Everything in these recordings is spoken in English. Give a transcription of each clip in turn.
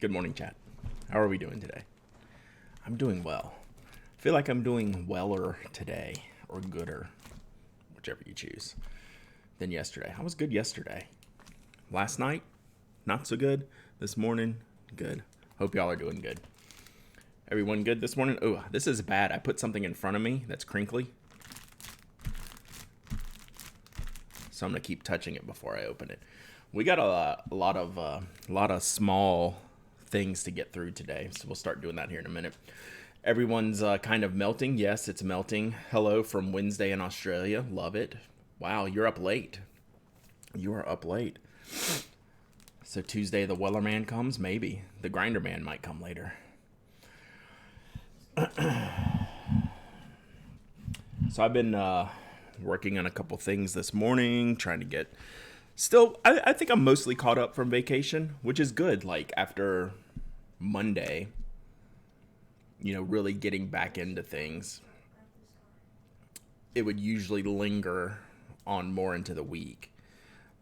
Good morning, chat. How are we doing today? I'm doing well. I feel like I'm doing weller today, or gooder, whichever you choose, than yesterday. I was good yesterday. Last night, not so good. This morning, good. Hope y'all are doing good. Everyone good this morning? Oh, this is bad. I put something in front of me that's crinkly. So I'm gonna keep touching it before I open it. We got a lot of small things to get through today, so we'll start doing that here in a minute. Everyone's kind of melting. Yes, it's melting. Hello from Wednesday in Australia. Love it. Wow, you're up late. You are up late. So Tuesday the Weller Man comes? Maybe. The Grinder Man might come later. So I've been working on a couple things this morning, trying to get... Still, I think I'm mostly caught up from vacation, which is good. Like, after Monday, really getting back into things, it would usually linger on more into the week.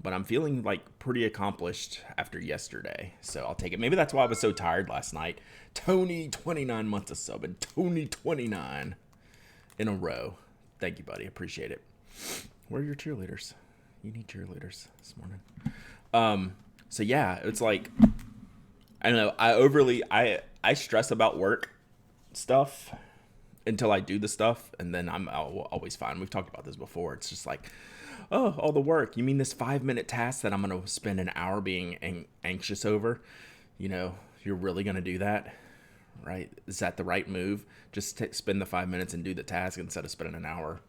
But I'm feeling, like, pretty accomplished after yesterday, so I'll take it. Maybe that's why I was so tired last night. Tony, 29 months of sub, and Tony, 29 in a row. Thank you, buddy. Appreciate it. Where are your cheerleaders? You need cheerleaders this morning. So yeah, it's like, I don't know. I stress about work stuff until I do the stuff, and then I'm always fine. We've talked about this before. It's just like, oh, all the work. You mean this 5-minute task that I'm going to spend an hour being anxious over? You're really going to do that? Right? Is that the right move? Just spend the 5 minutes and do the task instead of spending an hour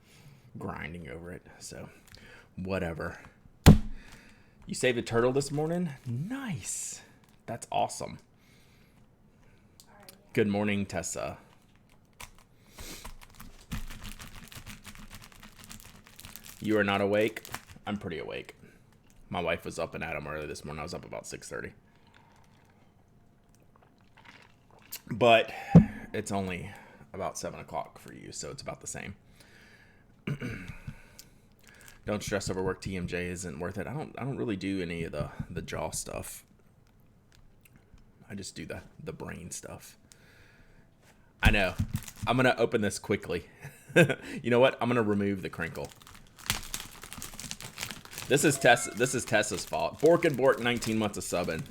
grinding over it. So, whatever. You saved a turtle this morning? Nice. That's awesome. Good morning, Tessa. You are not awake? I'm pretty awake. My wife was up and at 'em early this morning. I was up about 6:30. But it's only about 7 o'clock for you, so it's about the same. Don't stress over work. TMJ isn't worth it. I don't really do any of the jaw stuff. I just do the brain stuff. I know. I'm gonna open this quickly. You know what? I'm gonna remove the crinkle. This is Tessa's fault. Bork and Bork, 19 months of subbing.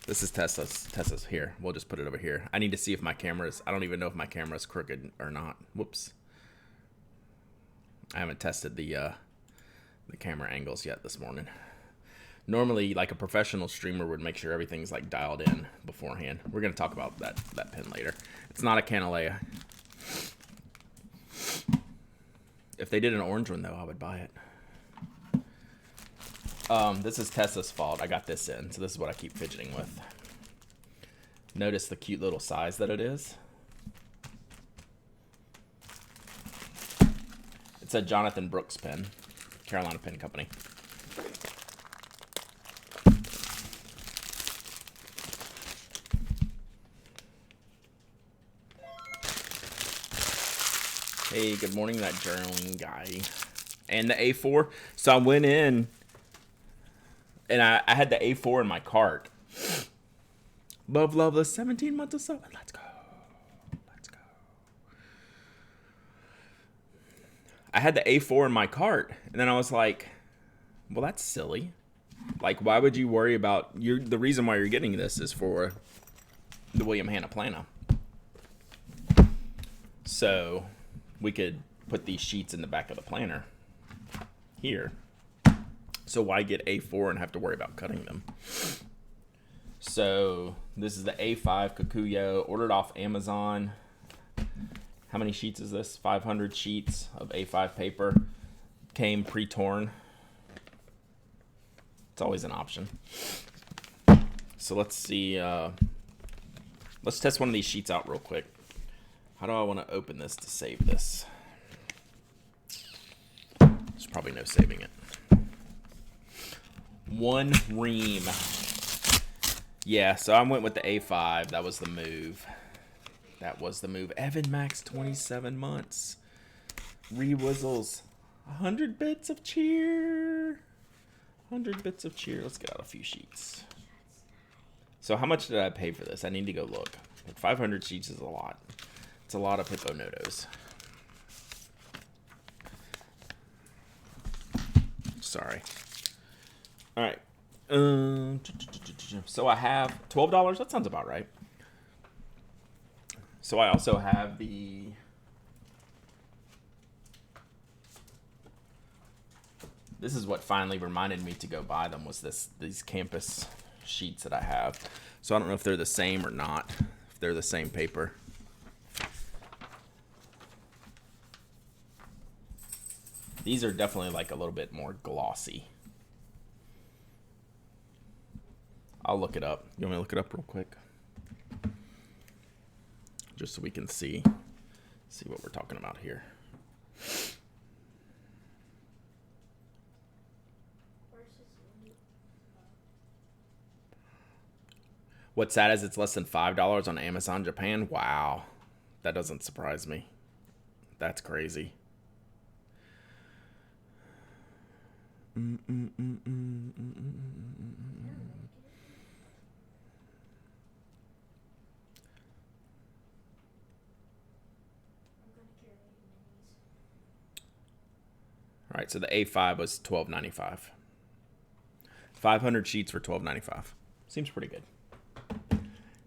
This is Tessa's here. We'll just put it over here. I need to see if my camera's... I don't even know if my camera's crooked or not. Whoops. I haven't tested the camera angles yet this morning. Normally, like a professional streamer would make sure everything's like dialed in beforehand. We're going to talk about that pin later. It's not a Canalea. If they did an orange one, though, I would buy it. This is Tessa's fault. I got this in, so this is what I keep fidgeting with. Notice the cute little size that it is. It's a Jonathan Brooks pen, Carolina Pen Company. Hey, good morning, that journaling guy. And the A4. So I went in, and I had the A4 in my cart. Love, 17 months of summer. Let's go. I had the A4 in my cart, and then I was like, well, that's silly. Like, why would you worry about... The reason why you're getting this is for the William Hanna Plana. So, we could put these sheets in the back of the planner here. So why get A4 and have to worry about cutting them? So, this is the A5 Kikuyo, ordered off Amazon. How many sheets is this? 500 sheets of A5 paper. Came pre-torn. It's always an option. So let's see. Let's test one of these sheets out real quick. How do I want to open this to save this? There's probably no saving it. One ream. Yeah, so I went with the A5. That was the move. Evan Max, 27 months. Rewizzles. 100 bits of cheer. 100 bits of cheer. Let's get out a few sheets. So how much did I pay for this? I need to go look. 500 sheets is a lot. It's a lot of Hippo Notos. Sorry. All right. So I have $12. That sounds about right. So I also have the... This is what finally reminded me to go buy them, was these campus sheets that I have. So I don't know if they're the same or not, if they're the same paper. These are definitely like a little bit more glossy. I'll look it up. You want me to look it up real quick? Just so we can see what we're talking about here. What's sad is it's less than $5 on Amazon Japan. Wow. That doesn't surprise me. That's crazy. All right, so the A5 was $12.95. 500 sheets for $12.95. Seems pretty good.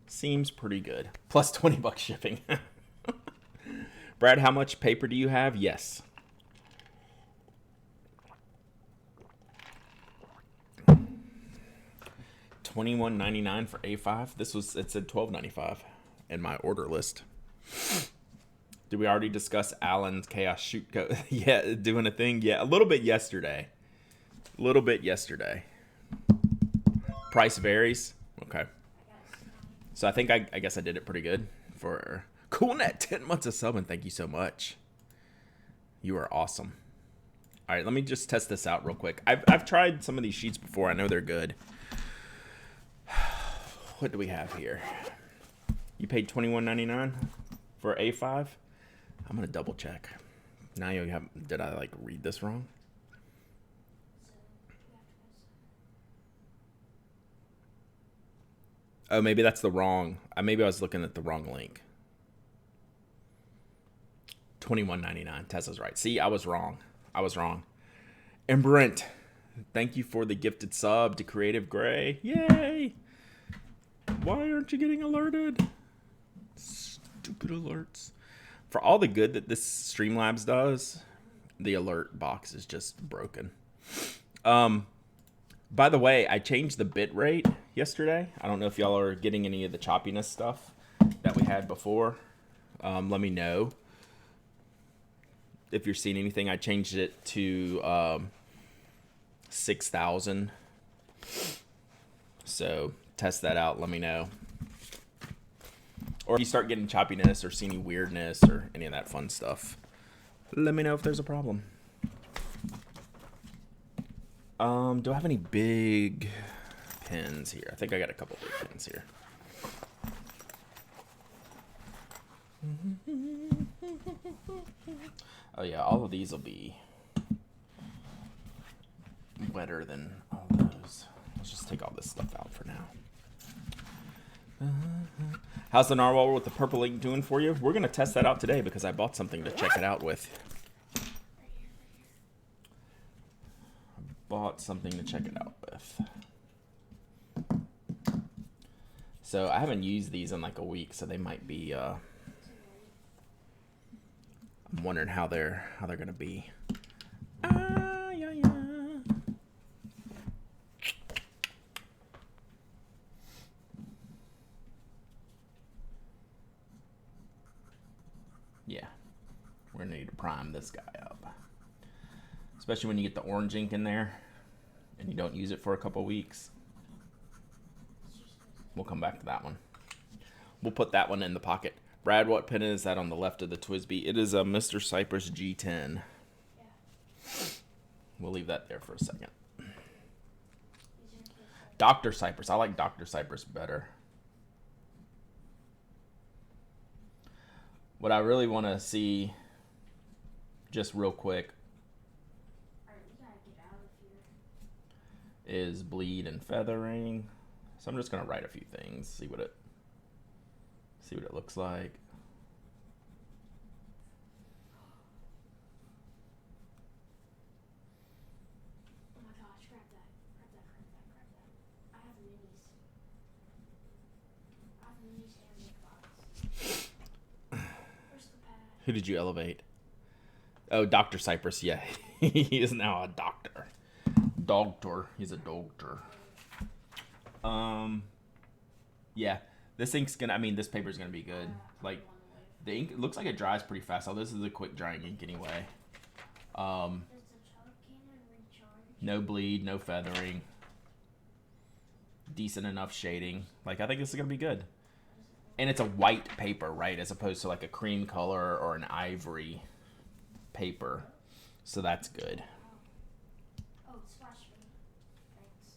Seems pretty good. Plus $20 shipping. Brad, how much paper do you have? Yes. $21.99 for A5. It said $12.95 in my order list. Did we already discuss Alan's Chaos Shoot Code? Yeah, doing a thing? Yeah, a little bit yesterday. Price varies. Okay. So I think I guess I did it pretty good for CoolNet. 10 months of sub, and thank you so much. You are awesome. All right, let me just test this out real quick. I've tried some of these sheets before. I know they're good. What do we have here? You paid $21.99 for A5? I'm gonna double check. Now you have. Did I like read this wrong? Oh, maybe that's the wrong. Maybe I was looking at the wrong link. $21.99. Tessa's right. See, I was wrong. And Brent, thank you for the gifted sub to Creative Gray. Yay! Why aren't you getting alerted? Stupid alerts. For all the good that this Streamlabs does, the alert box is just broken. By the way, I changed the bit rate yesterday. I don't know if y'all are getting any of the choppiness stuff that we had before. Let me know if you're seeing anything. I changed it to 6,000. So test that out. Let me know. Or if you start getting choppiness or see any weirdness or any of that fun stuff, let me know if there's a problem. Do I have any big pins here? I think I got a couple big pins here. Oh yeah, all of these will be wetter than all those. Let's just take all this stuff out for now. How's the narwhal with the purple ink doing for you? We're going to test that out today because I bought something to check it out with. So I haven't used these in like a week, so they might be I'm wondering how they're going to be. Yeah, we're going to need to prime this guy up. Especially when you get the orange ink in there and you don't use it for a couple weeks. We'll come back to that one. We'll put that one in the pocket. Brad, what pen is that on the left of the TWSBI? It is a Mr. Cypress G10. Yeah. We'll leave that there for a second. Dr. Cypress. I like Dr. Cypress better. What I really want to see, just real quick, is bleed and feathering. So I'm just gonna write a few things, see what it looks like. Oh my gosh, grab that. I have minis. And big box. Where's the pad? Who did you elevate? Oh, Dr. Cypress, yeah. He is now a doctor. Doctor. He's a doctor. Yeah. This ink's gonna, this paper's gonna be good. Like, the ink, it looks like it dries pretty fast. Oh, this is a quick drying ink anyway. Does the chalk cannon recharge? No bleed, no feathering. Decent enough shading. Like, I think this is gonna be good. And it's a white paper, right? As opposed to like a cream color or an ivory paper. So that's good. Oh, it's flash me. Thanks.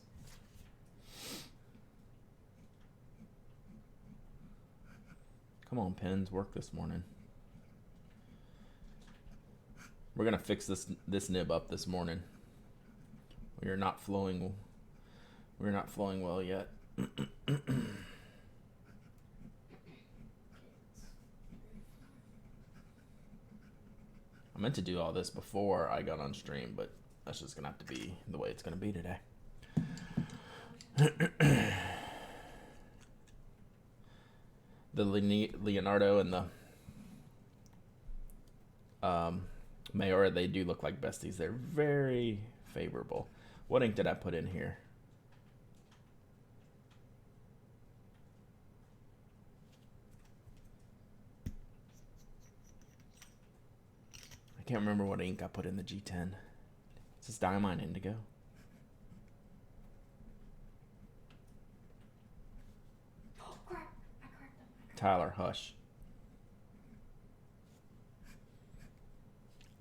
Come on, pens, work this morning. We're gonna fix this nib up this morning. We're not flowing well yet. I meant to do all this before I got on stream, but that's just gonna have to be the way it's gonna be today. The Leonardo and the Mayora, they do look like besties. They're very favorable. What ink did I put in here? I can't remember what ink I put in the G10. Is this Diamine Indigo? Oh, crap. I cracked them. Tyler Hush.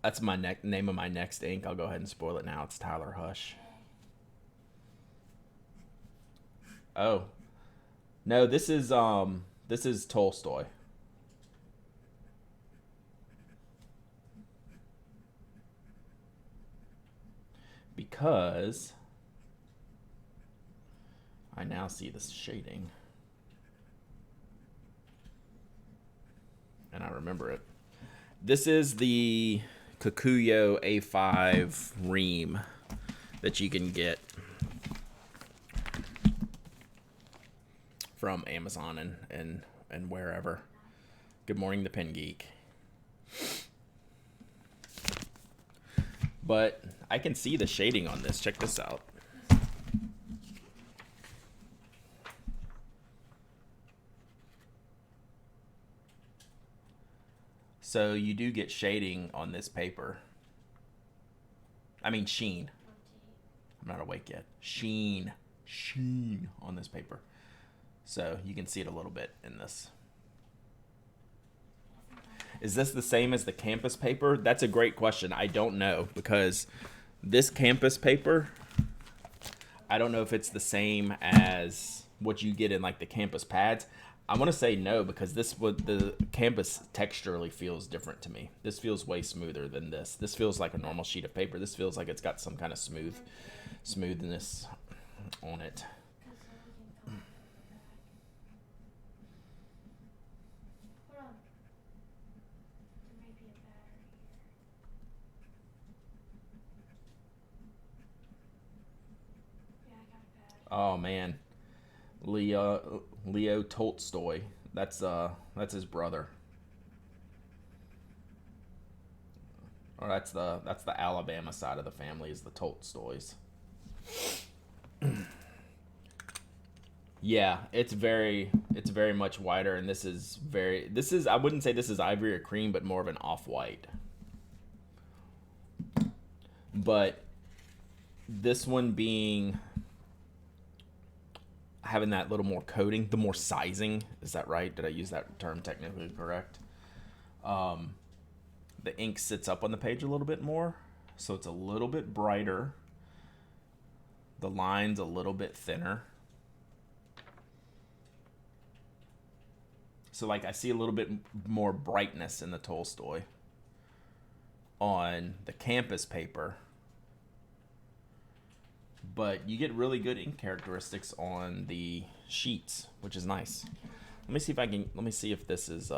That's my name of my next ink. I'll go ahead and spoil it now. It's Tyler Hush. Oh. No, this is Tolstoy. Because I now see this shading. And I remember it. This is the Kikuyo A5 Ream that you can get from Amazon and wherever. Good morning, the Pen Geek. But I can see the shading on this. Check this out. So you do get shading on this paper. I mean sheen. I'm not awake yet. Sheen on this paper. So you can see it a little bit in this. Is this the same as the campus paper? That's a great question. I don't know, because this campus paper, I don't know if it's the same as what you get in like the campus pads. I want to say no, because the campus texturally feels different to me. This feels way smoother than this. This feels like a normal sheet of paper. This feels like it's got some kind of smoothness on it. Oh man, Leo Tolstoy. That's his brother. Or that's the Alabama side of the family, is the Tolstoys. Yeah, it's very much whiter, and this is I wouldn't say this is ivory or cream, but more of an off-white. But this one being having that little more coating, the more sizing, is that right? Did I use that term technically correct? The ink sits up on the page a little bit more, so it's a little bit brighter. The line's a little bit thinner. So like I see a little bit more brightness in the Tolstoy. On the campus paper, but you get really good ink characteristics on the sheets, which is nice. Let me see if this is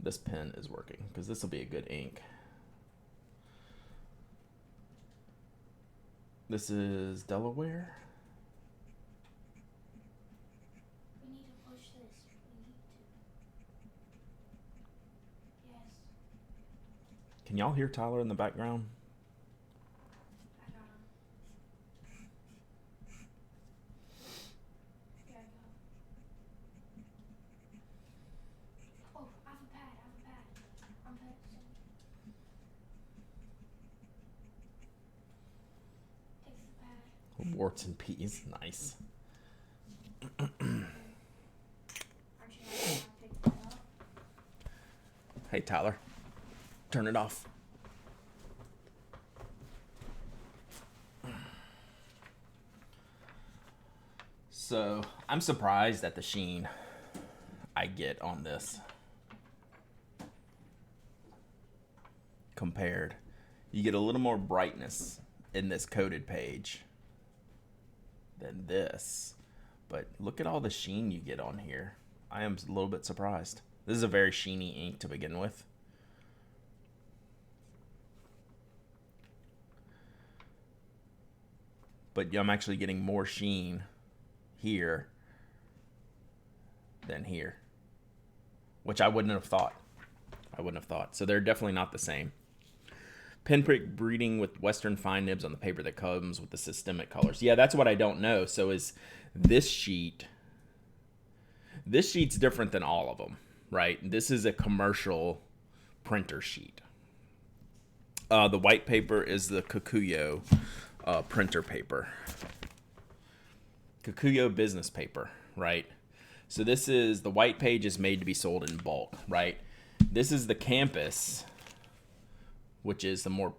this pen is working, because this will be a good ink. This is Delaware. We need to push this. We need to. Yes. Can y'all hear Tyler in the background? I got him. Here I go. Oh, I have a pad. I'm pad. Takes the pad. Warts and peas, nice. Aren't you happy I picked that up? Hey Tyler, turn it off. So I'm surprised at the sheen I get on this compared. You get a little more brightness in this coated page than this, but look at all the sheen you get on here. I am a little bit surprised. This is a very sheeny ink to begin with. But I'm actually getting more sheen here than here, which I wouldn't have thought. So they're definitely not the same. Pinprick breeding with Western fine nibs on the paper that comes with the systemic colors. Yeah, that's what I don't know. So is this sheet... This sheet's different than all of them, right? This is a commercial printer sheet. The white paper is the Kikuyo printer paper. Kikuyo business paper, right? So this is, the white page is made to be sold in bulk, right? This is the campus, which is the more,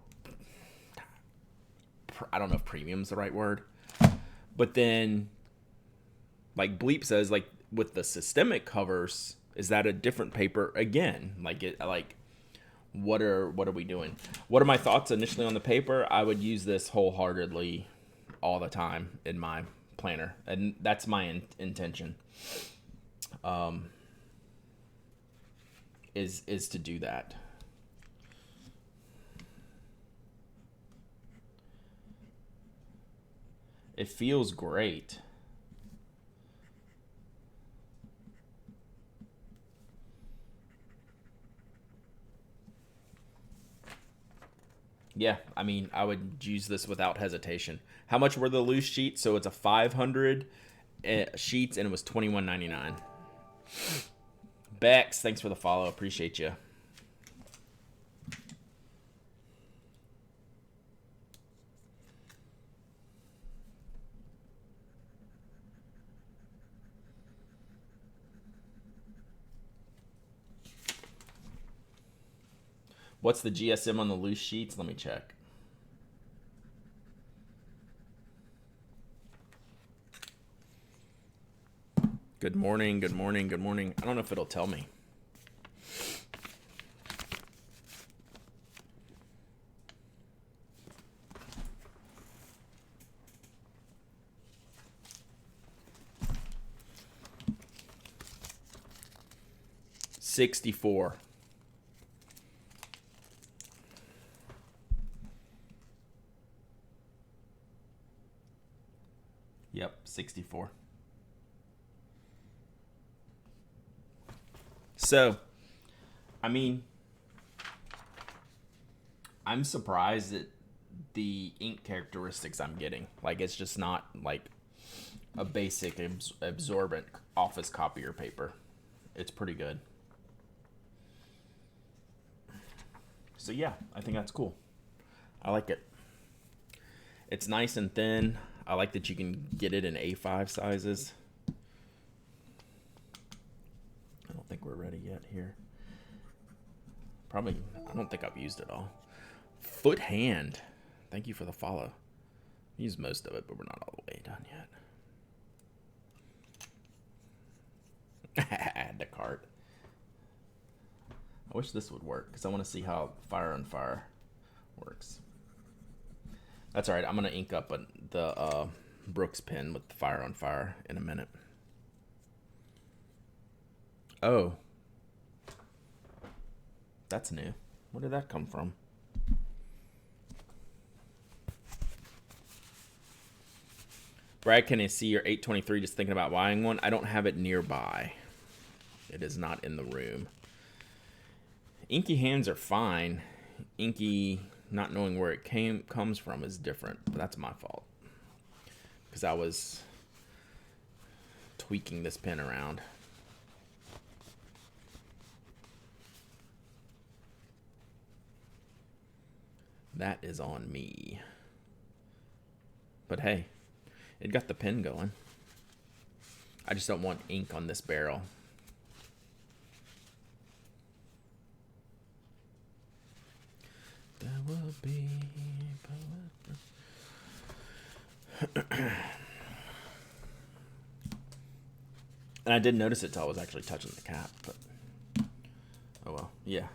I don't know if premium's the right word, but then, like Bleep says, like with the systemic covers, is that a different paper again? What are we doing? What are my thoughts initially on the paper? I would use this wholeheartedly all the time in my planner, and that's my intention. Is to do that. It feels great. Yeah, I mean, I would use this without hesitation. How much were the loose sheets? So it's a 500 sheets, and it was $21.99. Bex, thanks for the follow. Appreciate you. What's the GSM on the loose sheets? Let me check. Good morning, good morning, good morning. I don't know if it'll tell me. $64. Yep, 64. So, I mean, I'm surprised at the ink characteristics I'm getting. Like, it's just not like a basic absorbent office copier paper. It's pretty good. So yeah, I think that's cool. I like it. It's nice and thin. I like that you can get it in A5 sizes. I don't think we're ready yet here. Probably, I don't think I've used it all. Foot hand. Thank you for the follow. Use most of it, but we're not all the way done yet. Add to cart. I wish this would work, because I want to see how Fire on Fire works. That's all right. I'm gonna ink up the Brooks pen with the Fire on Fire in a minute. Oh, that's new. Where did that come from? Brad, can I see your 823 just thinking about buying one? I don't have it nearby. It is not in the room. Inky hands are fine. Inky not knowing where it comes from is different, but that's my fault. Because I was tweaking this pen around. That is on me. But hey, it got the pen going. I just don't want ink on this barrel. There will be and I didn't notice it till I was actually touching the cap, but oh well. Yeah.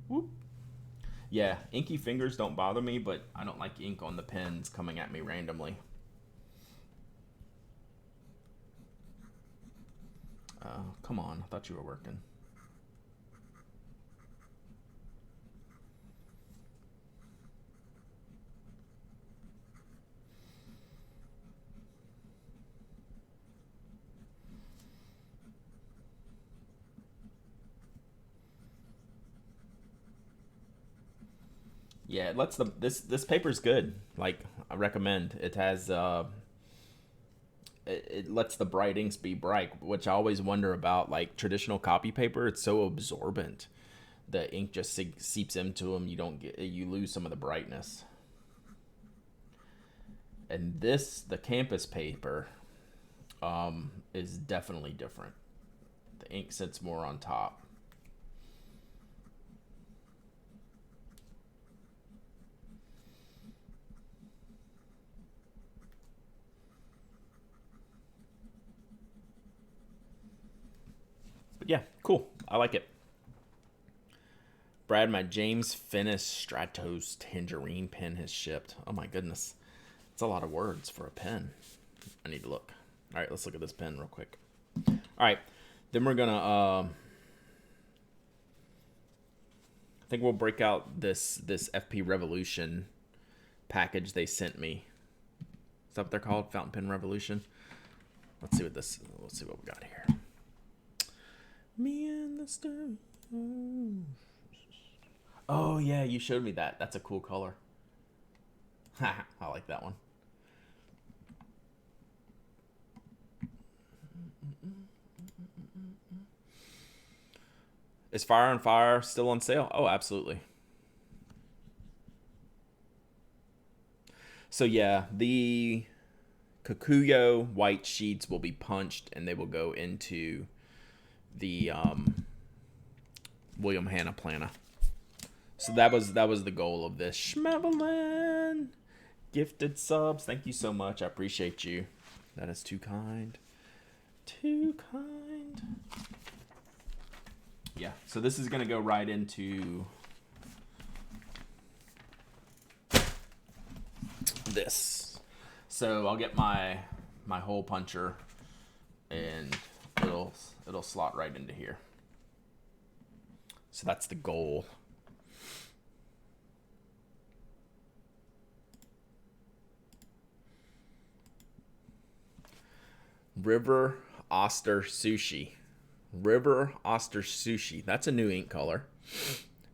Whoop. Yeah, inky fingers don't bother me, but I don't like ink on the pens coming at me randomly. Come on, I thought you were working. Yeah, it lets this paper's good. Like, I recommend. It has it lets the bright inks be bright, which I always wonder about. Like traditional copy paper, it's so absorbent. The ink just seeps into them. You lose some of the brightness. And the campus paper, is definitely different. The ink sits more on top. But yeah, cool. I like it. Brad, my James Finnis Stratos Tangerine pen has shipped. Oh my goodness. It's a lot of words for a pen. I need to look. All right, let's look at this pen real quick. All right, then we're going to... I think we'll break out this FP Revolution package they sent me. Is that what they're called? Fountain Pen Revolution? Let's see what we got here. Me and the star. Oh yeah, you showed me that. That's a cool color. I like that one. Is Fire on Fire still on sale? Oh, absolutely. So yeah, the Kikuyo white sheets will be punched and they will go into the William Hanna Plana. So that was the goal of this. Schmevelin, gifted subs. Thank you so much. I appreciate you. That is too kind. Too kind. Yeah. So this is gonna go right into this. So I'll get my hole puncher, and it'll slot right into here. So that's the goal. River Oster Sushi. River Oster Sushi. That's a new ink color.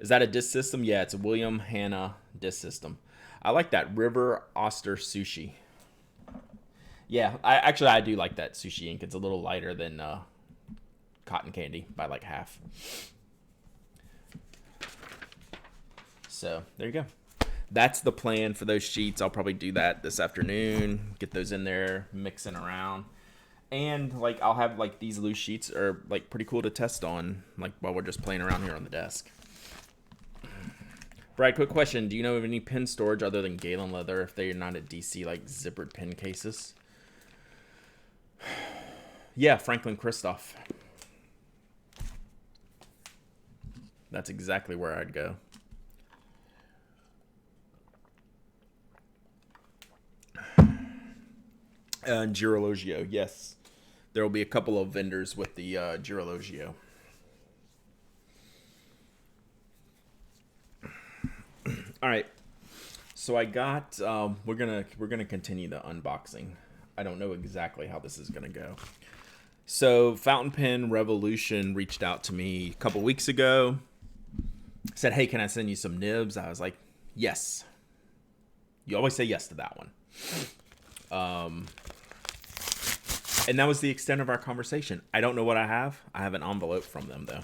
Is that a disc system? Yeah, it's a William Hanna disc system. I like that. River Oster Sushi. Yeah, I do like that sushi ink. It's a little lighter than cotton candy by like half. So there you go. That's the plan for those sheets. I'll probably do that this afternoon. Get those in there, mixing around. And like I'll have like these loose sheets are like pretty cool to test on, like while we're just playing around here on the desk. Brad, quick question. Do you know of any pen storage other than Galen leather if they're not at DC, like zippered pen cases? Yeah, Franklin Christoph. That's exactly where I'd go. Girologio, yes. There will be a couple of vendors with the Girologio. All right. So I got. We're gonna continue the unboxing. I don't know exactly how this is gonna go. So Fountain Pen Revolution reached out to me a couple weeks ago. Said, "Hey, can I send you some nibs?" I was like, "Yes." You always say yes to that one. And that was the extent of our conversation. I don't know what I have. I have an envelope from them though,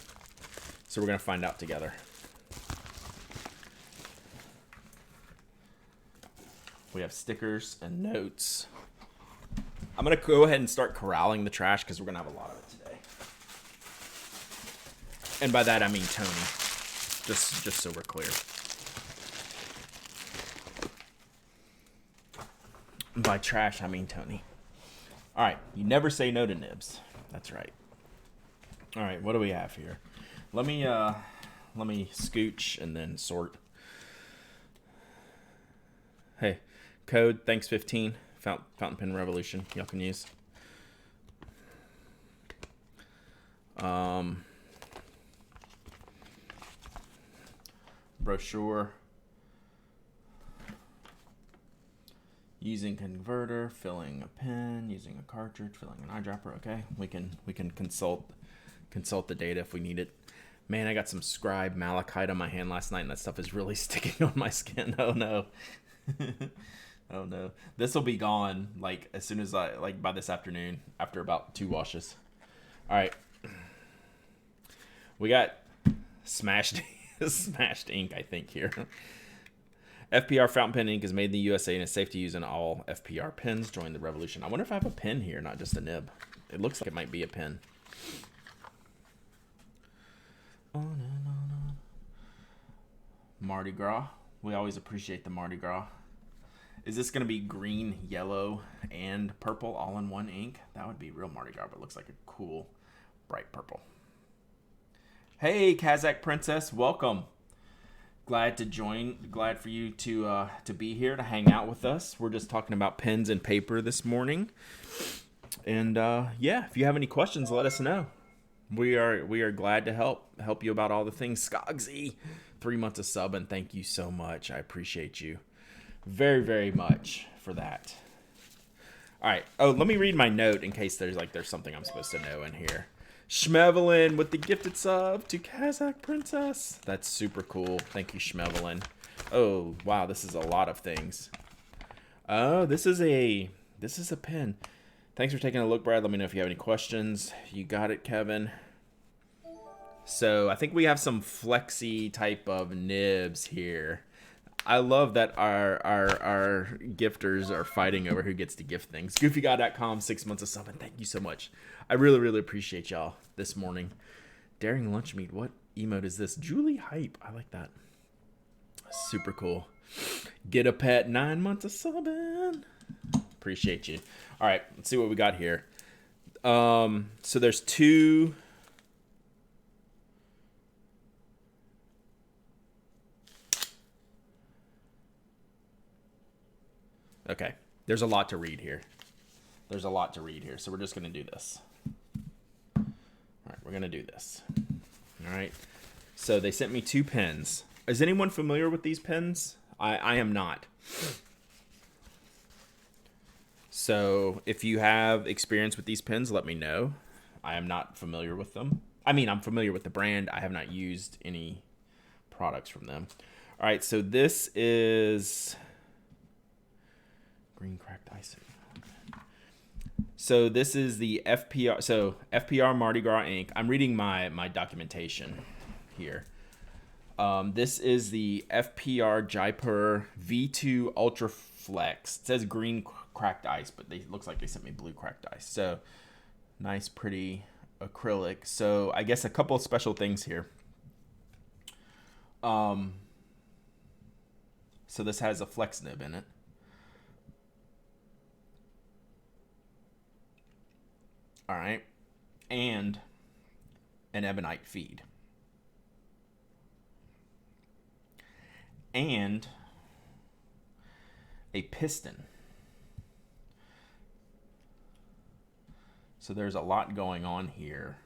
so we're gonna find out together. We have stickers and notes. I'm going to go ahead and start corralling the trash because we're going to have a lot of it today. And by that, I mean Tony. Just so we're clear. By trash, I mean Tony. All right. You never say no to nibs. That's right. All right. What do we have here? Let me scooch and then sort. Hey. Code thanks 15 Fountain Pen Revolution y'all can use. Brochure. Using converter, filling a pen, using a cartridge, filling an eyedropper. Okay, we can consult the data if we need it. Man, I got some scribe malachite on my hand last night, and that stuff is really sticking on my skin. Oh no. Oh no. This will be gone like as soon as by this afternoon after about 2 washes. All right. We got smashed ink, I think, here. FPR fountain pen ink is made in the USA and is safe to use in all FPR pens. Join the revolution. I wonder if I have a pen here, not just a nib. It looks like it might be a pen. Mardi Gras. We always appreciate the Mardi Gras. Is this going to be green, yellow, and purple all in one ink? That would be real Mardi Gras, but it looks like a cool, bright purple. Hey, Kazakh Princess, welcome. Glad to join. Glad for you to be here to hang out with us. We're just talking about pens and paper this morning. And yeah, if you have any questions, let us know. We are glad to help you about all the things. Skogsy, 3 months of sub, and thank you so much. I appreciate you very, very much for that. All right. Oh, let me read my note in case there's something I'm supposed to know in here. Schmevelin with the gifted sub to Kazakh Princess. That's super cool. Thank you, Schmevelin. Oh, wow, this is a lot of things. Oh, this is a pen. Thanks for taking a look, Brad. Let me know if you have any questions. You got it, Kevin. So I think we have some flexi type of nibs here. I love that our gifters are fighting over who gets to gift things. GoofyGod.com, 6 months of sub, and thank you so much. I really, really appreciate y'all this morning. Daring Lunch Meat. What emote is this? Julie Hype. I like that. Super cool. Get a pet, 9 months of subbing. Appreciate you. All right, let's see what we got here. So there's 2. Okay, there's a lot to read here. So we're just going to do this. All right, we're going to do this. All right. So they sent me 2 pens. Is anyone familiar with these pens? I am not. So if you have experience with these pens, let me know. I am not familiar with them. I mean, I'm familiar with the brand. I have not used any products from them. All right, so this is green cracked ice. So this is the FPR. So FPR Mardi Gras ink. I'm reading my documentation here. This is the FPR Jaipur V2 Ultra Flex. It says green cracked ice, but it looks like they sent me blue cracked ice. So nice, pretty acrylic. So I guess a couple of special things here. So this has a flex nib in it. All right. And an ebonite feed. And a piston. So there's a lot going on here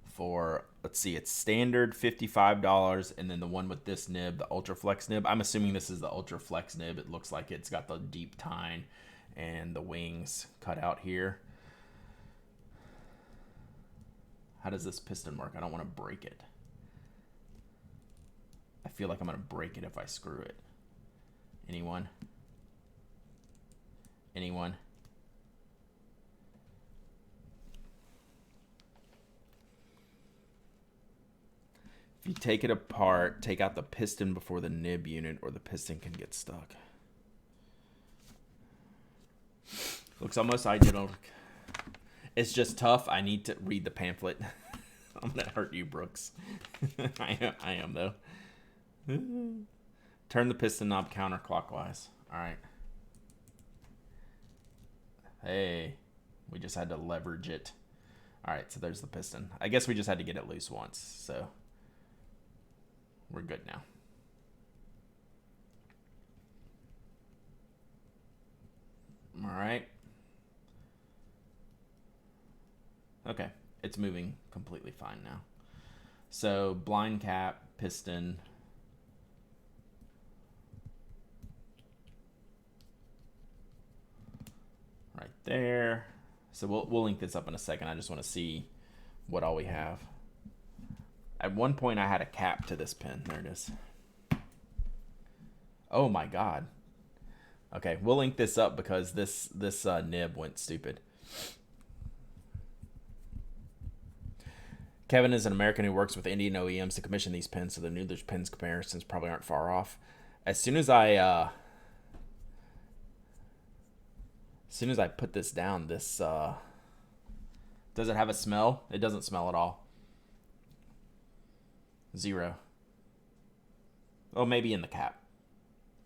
for, let's see, it's standard $55, and then the one with this nib, the Ultra Flex nib. I'm assuming this is the Ultra Flex nib. It looks like it's got the deep tine and the wings cut out here. How does this piston work? I don't want to break it. I feel like I'm going to break it if I screw it. Anyone? Anyone? If you take it apart, take out the piston before the nib unit, or the piston can get stuck. Looks almost ideal. It's just tough. I need to read the pamphlet. I'm gonna hurt you, Brooks. I am though. Turn the piston knob counterclockwise. All right. Hey, we just had to leverage it. All right, so there's the piston. I guess we just had to get it loose once, so we're good now. All right. Okay, it's moving completely fine now. So blind cap, piston. Right there. So we'll link this up in a second. I just want to see what all we have. At one point I had a cap to this pin. There it is. Oh my God. Okay, we'll link this up because this nib went stupid. Kevin is an American who works with Indian OEMs to commission these pins, so the new pins comparisons probably aren't far off. As soon as I put this down, this does it have a smell? It doesn't smell at all. 0. Oh, maybe in the cap.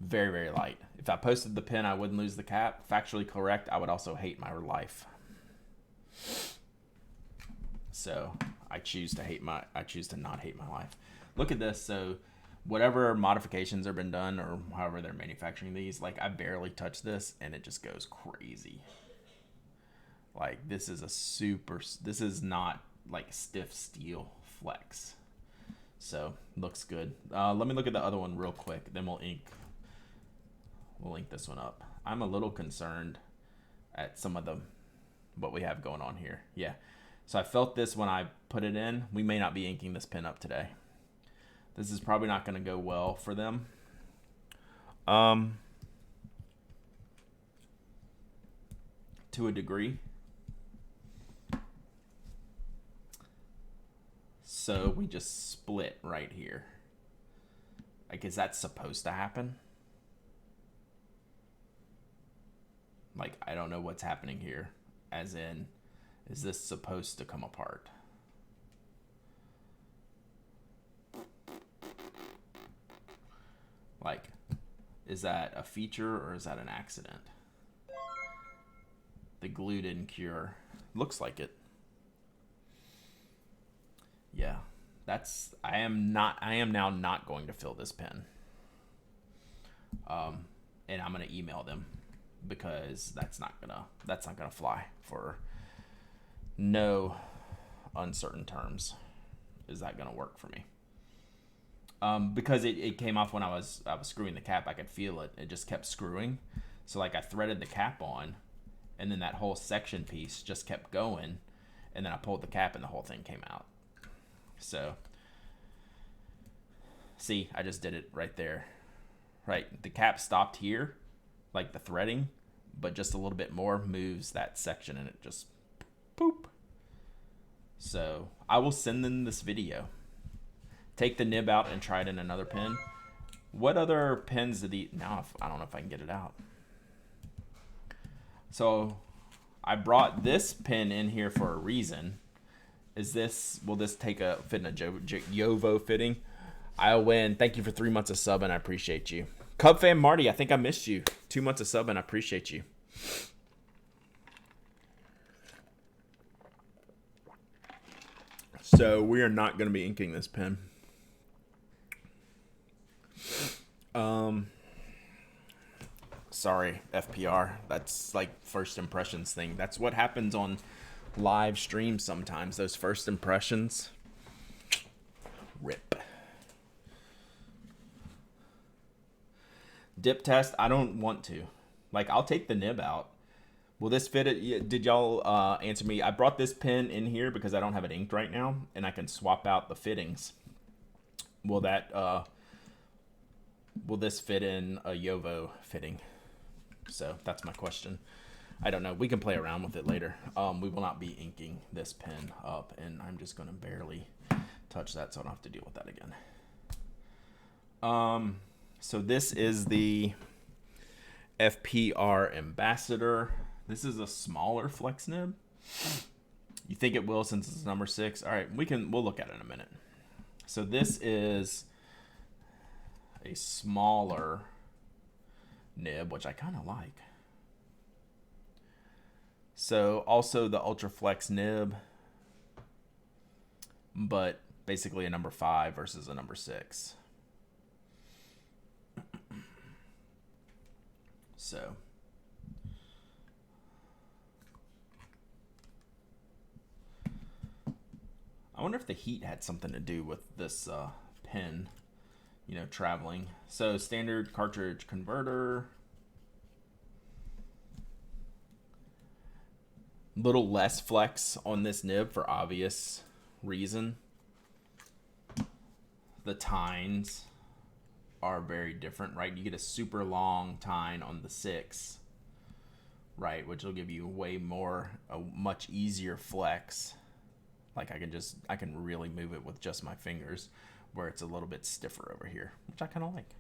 Very, very light. If I posted the pin, I wouldn't lose the cap. Factually correct, I would also hate my life. So I choose to not hate my life. Look at this. So whatever modifications have been done, or however they're manufacturing these, like I barely touch this and it just goes crazy. Like this is not like stiff steel flex. So looks good. Let me look at the other one real quick. Then we'll link this one up. I'm a little concerned at some of what we have going on here. Yeah. So I felt this when I put it in. We may not be inking this pin up today. This is probably not going to go well for them. To a degree. So we just split right here. Like, is that supposed to happen? Like, I don't know what's happening here. As in, is this supposed to come apart? Like, is that a feature or is that an accident? The glue didn't cure. Looks like it. Yeah, I am now not going to fill this pin. And I'm gonna email them because that's not gonna fly for no uncertain terms. Is that gonna work for me? Because it came off when I was screwing the cap. I could feel it. It just kept screwing. So like I threaded the cap on, and then that whole section piece just kept going, and then I pulled the cap and the whole thing came out. So, see, I just did it right there. Right, the cap stopped here, like the threading, but just a little bit more moves that section and it just poop. So, I will send them this video. Take the nib out and try it in another pin. What other pins did I don't know if I can get it out. So, I brought this pin in here for a reason. Will this fit in a Yovo fitting? I'll win. Thank you for 3 months of sub, and I appreciate you. Cub fan Marty, I think I missed you. 2 months of sub, and I appreciate you. So we are not going to be inking this pen. Sorry, FPR. That's like first impressions thing. That's what happens on live streams sometimes. Those first impressions. Rip. Dip test, I don't want to. Like, I'll take the nib out. Will this fit it? Did y'all answer me? I brought this pen in here because I don't have it inked right now, and I can swap out the fittings. Will that, will this fit in a Yovo fitting? So that's my question. I don't know. We can play around with it later. We will not be inking this pen up, and I'm just going to barely touch that so I don't have to deal with that again. So this is the FPR Ambassador. This is a smaller flex nib. You think it will since it's number 6. All right, we'll look at it in a minute. So this is a smaller nib, which I kind of like. So also the Ultra Flex nib, but basically a number 5 versus a number 6. So I wonder if the heat had something to do with this pen, you know, traveling. So standard cartridge converter. Little less flex on this nib for obvious reason. The tines are very different, right? You get a super long tine on the 6, right, which will give you way more, a much easier flex. Like I can really move it with just my fingers, where it's a little bit stiffer over here, which I kind of like.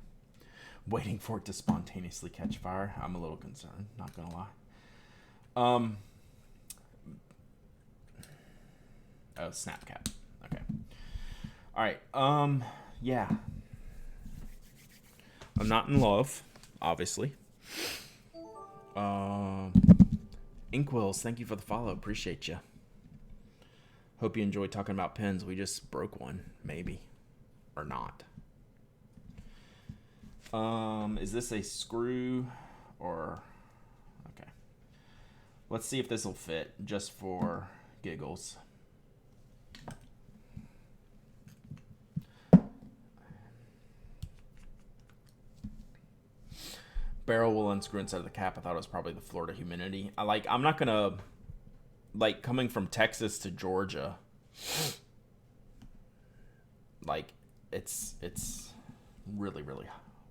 Waiting for it to spontaneously catch fire. I'm a little concerned, not gonna lie. Oh, snap cap. Okay. All right. Yeah. I'm not in love, obviously. Inkwills, thank you for the follow. Appreciate you. Hope you enjoyed talking about pens. We just broke one, maybe, or not. Is this a screw or? Okay. Let's see if this will fit, just for giggles. Barrel will unscrew inside of the cap. I thought it was probably the Florida humidity. I'm not gonna, like, coming from Texas to Georgia, like, it's really, really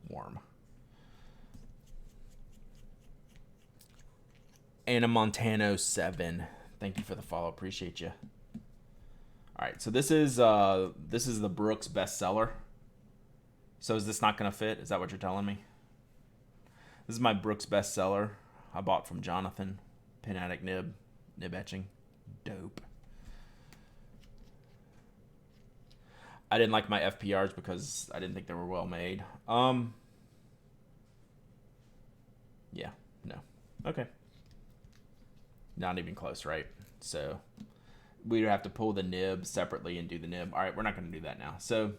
warm. Anna Montano 7, thank you for the follow. Appreciate you. All right, so this is the Brooks bestseller. So is this not gonna fit? Is that what you're telling me? This is my Brooks bestseller. I bought from Jonathan. Pen Addict nib etching. Dope. I didn't like my FPRs because I didn't think they were well made. Yeah, no. Okay. Not even close, right? So we'd have to pull the nib separately and do the nib. All right, we're not going to do that now. So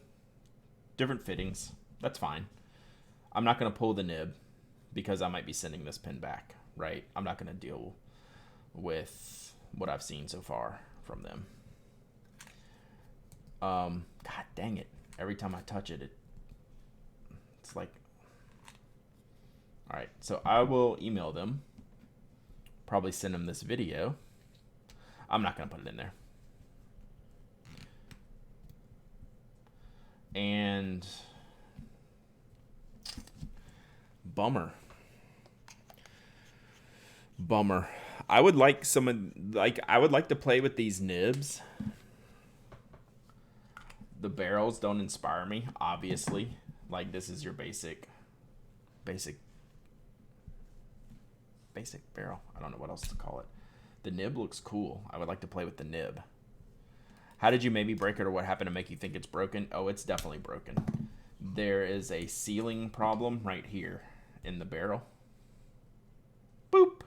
different fittings. That's fine. I'm not going to pull the nib because I might be sending this pen back, right? I'm not going to deal with what I've seen so far from them. God dang it. Every time I touch it, it's like... All right, so I will email them. Probably send them this video. I'm not going to put it in there. And... Bummer. I would like I would like to play with these nibs. The barrels don't inspire me, obviously. Like, this is your basic barrel. I don't know what else to call it. The nib looks cool. I would like to play with the nib. How did you maybe break it, or what happened to make you think it's broken? Oh, it's definitely broken. There is a sealing problem right here in the barrel. Boop.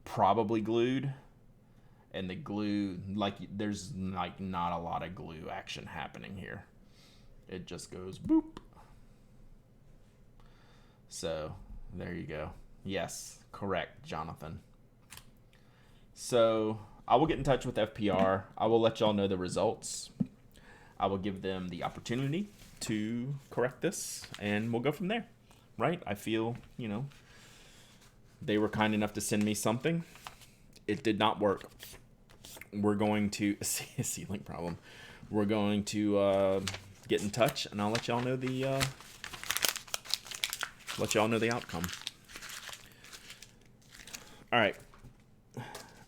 Probably glued. And the glue, like, there's like not a lot of glue action happening here. It just goes boop. So There you go. Yes, correct, Jonathan. So I will get in touch with FPR. I will let y'all know the results. I will give them the opportunity to correct this, and we'll go from there. Right? I feel, they were kind enough to send me something. It did not work. We're going to see a ceiling problem. We're going to get in touch, and I'll let y'all know the outcome. All right.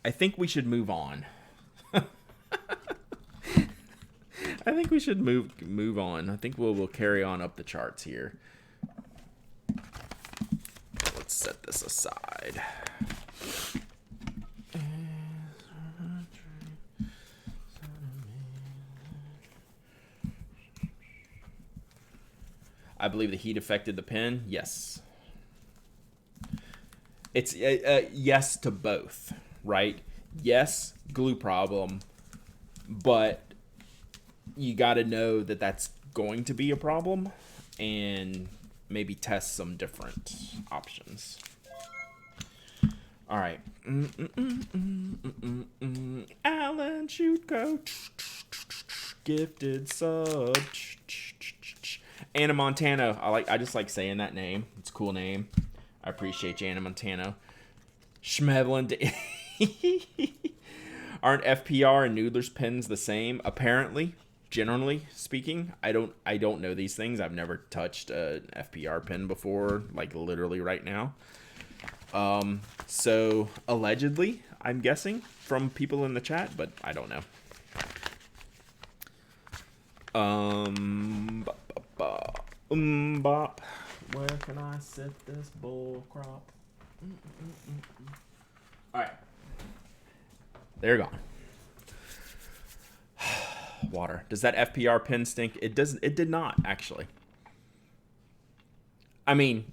I think we should move on. I think we should move on. I think we'll carry on up the charts here. Let's set this aside. I believe the heat affected the pen. Yes. It's yes to both, right? Yes, glue problem, but you got to know that that's going to be a problem and maybe test some different options. All right. Alan Shutko. Gifted sub. Anna Montano. I just like saying that name. It's a cool name. I appreciate you, Anna Montano. Schmevlin. Aren't FPR and Noodler's pins the same? Apparently, generally speaking, I don't know these things. I've never touched an FPR pin before, like literally right now. So allegedly, I'm guessing from people in the chat, but I don't know. Bop. Where can I set this bull crop? All right. They're gone. Water. Does that FPR pin stink? It doesn't. It did not, actually. I mean,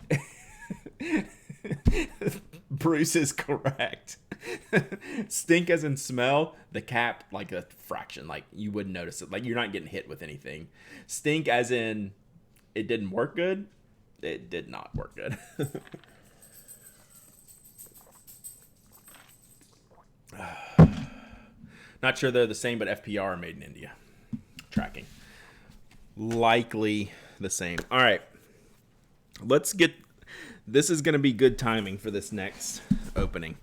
Bruce is correct. Stink as in smell, the cap, like a fraction. Like, you wouldn't notice it. Like, you're not getting hit with anything. Stink as in it didn't work good. It did not work good. Not sure they're the same, but FPR are made in India. Tracking. Likely the same. All right. Let's get... This is going to be good timing for this next opening.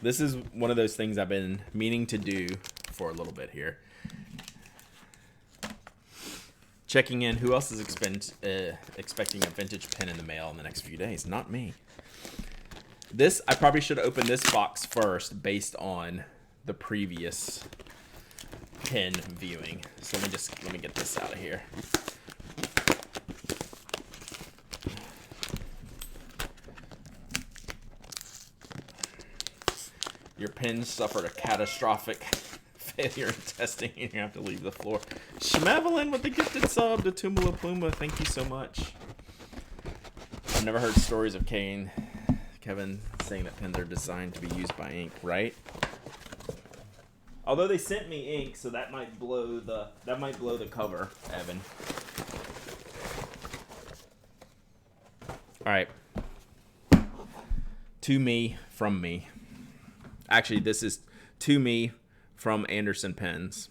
This is one of those things I've been meaning to do for a little bit here. Checking in. Who else is expecting a vintage pin in the mail in the next few days? Not me. This, I probably should open this box first based on the previous pin viewing. So let me get this out of here. Your pins suffered a catastrophic failure in testing, and you have to leave the floor. Schmevelin with the gifted sub to Tumula Pluma. Thank you so much. I've never heard stories of Kevin saying that pins are designed to be used by ink, right? Although they sent me ink, so that might blow the cover, Evan. All right. To me, from me. Actually, this is to me from Anderson Pens.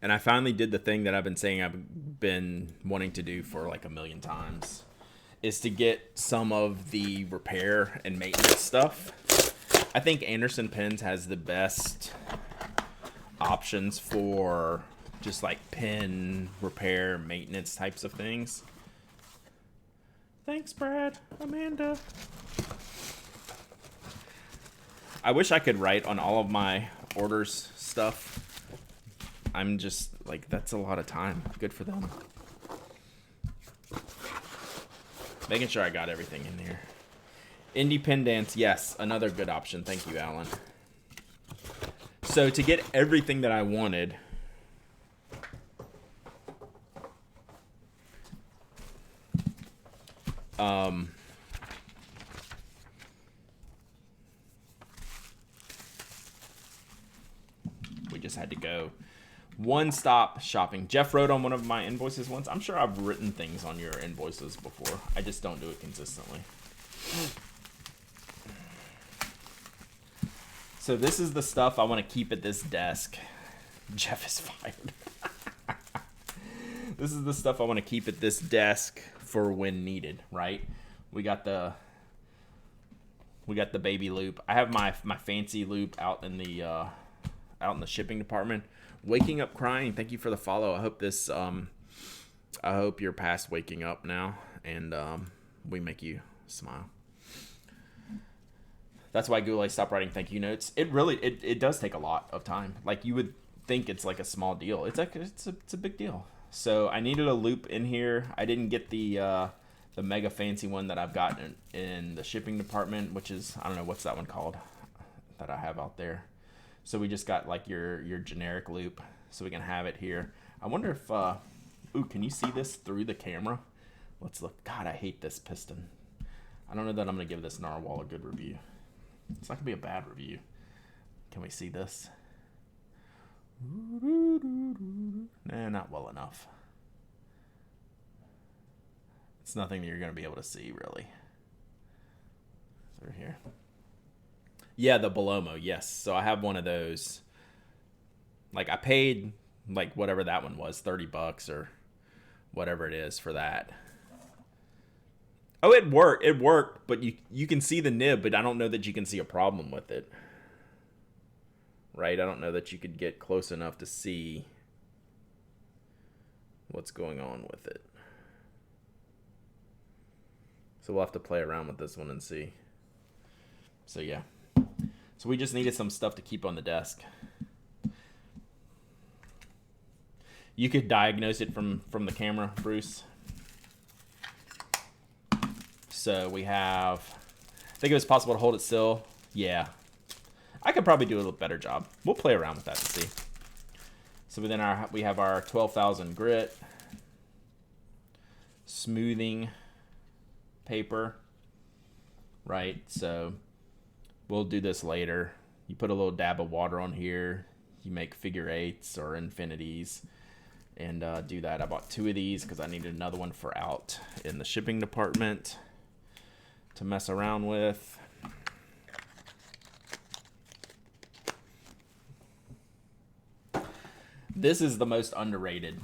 And I finally did the thing that I've been saying I've been wanting to do for like a million times, is to get some of the repair and maintenance stuff. I think Anderson Pens has the best options for just like pen repair, maintenance types of things. Thanks, Brad. Amanda. I wish I could write on all of my orders stuff. I'm just like, that's a lot of time. Good for them. Making sure I got everything in here. Independence, yes, another good option. Thank you, Alan. So to get everything that I wanted, we just had to go One-stop shopping. Jeff wrote on one of my invoices once. I'm sure I've written things on your invoices before. I just don't do it consistently. So this is the stuff I want to keep at this desk. Jeff is fired. This is the stuff I want to keep at this desk for when needed, right? We got the baby loop. I have my fancy loop out in the shipping department. Waking up crying. Thank you for the follow. I hope you're past waking up now, and we make you smile. That's why Goulet stopped writing thank you notes. It really it does take a lot of time. Like, you would think it's like a small deal. It's a big deal. So I needed a loop in here. I didn't get the mega fancy one that I've got in the shipping department, which is, I don't know, what's that one called that I have out there. So we just got like your generic loop, so we can have it here. I wonder if, ooh, can you see this through the camera? Let's look. God, I hate this piston. I don't know that I'm going to give this narwhal a good review. It's not going to be a bad review. Can we see this? Nah, not well enough. It's nothing that you're going to be able to see, really. Through here. Yeah, the Belomo, yes. So I have one of those. Like, I paid, like, whatever that one was, $30 or whatever it is for that. Oh, it worked, but you can see the nib, but I don't know that you can see a problem with it. Right? I don't know that you could get close enough to see what's going on with it. So we'll have to play around with this one and see. So yeah. So we just needed some stuff to keep on the desk. You could diagnose it from the camera, Bruce. So we have, I think it was possible to hold it still. Yeah. I could probably do a little better job. We'll play around with that to see. So then we have our 12,000 grit smoothing paper, right? So we'll do this later. You put a little dab of water on here. You make figure eights or infinities and do that. I bought 2 of these because I needed another one for out in the shipping department to mess around with. This is the most underrated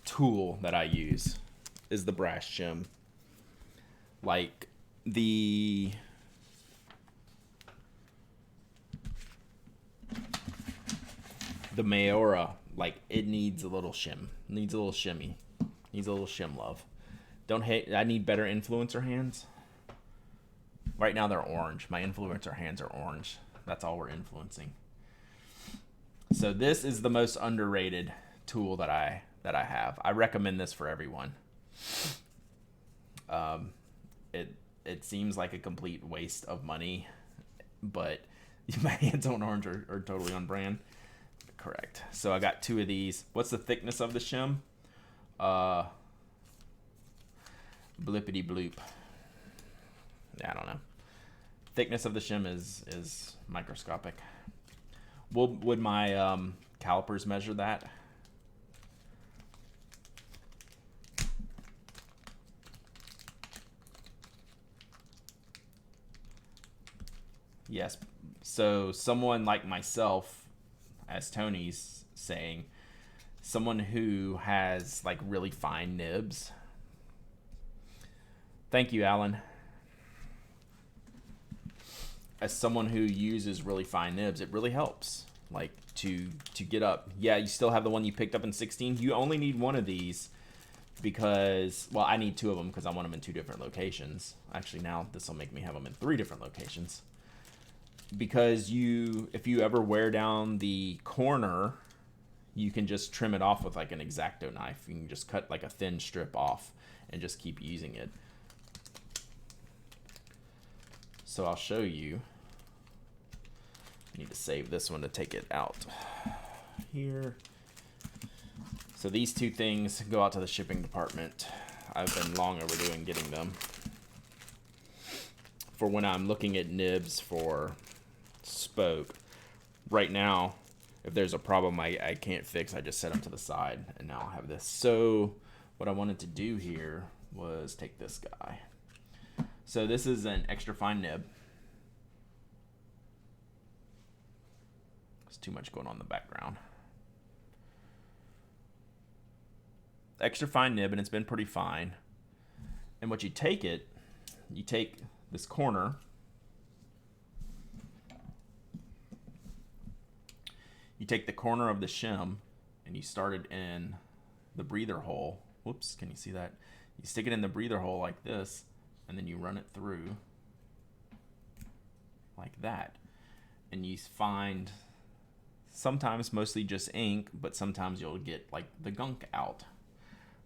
tool that I use, is the brass shim. Like, the Mayora, like, it needs a little shim. Needs a little shimmy. Needs a little shim love. Don't hate. I need better influencer hands. Right now they're orange. My influencer hands are orange. That's all we're influencing. So this is the most underrated tool that I have. I recommend this for everyone. It seems like a complete waste of money, but my hands on orange are totally on brand. Correct. So I got 2 of these. What's the thickness of the shim? Blippity bloop. I don't know. Thickness of the shim is microscopic. Would my calipers measure that? Yes. So someone like myself, as Tony's saying, someone who has like really fine nibs. Thank you, Alan. As someone who uses really fine nibs, it really helps, like, to get up. Yeah, you still have the one you picked up in 16. You only need one of these because, well, I need 2 of them because I want them in 2 different locations. Actually, now this will make me have them in 3 different locations. Because if you ever wear down the corner, you can just trim it off with like an X-Acto knife. You can just cut like a thin strip off and just keep using it. So I'll show you. I need to save this one to take it out here. So these 2 things go out to the shipping department. I've been long overdue in getting them. For when I'm looking at nibs for spoke. Right now, if there's a problem I can't fix, I just set them to the side, and now I have this. So what I wanted to do here was take this guy. So this is an extra fine nib. There's too much going on in the background. Extra fine nib, and it's been pretty fine. And what you take this corner, you take the corner of the shim and you start it in the breather hole. Whoops, can you see that? You stick it in the breather hole like this, and then you run it through like that. And you find sometimes mostly just ink, but sometimes you'll get like the gunk out,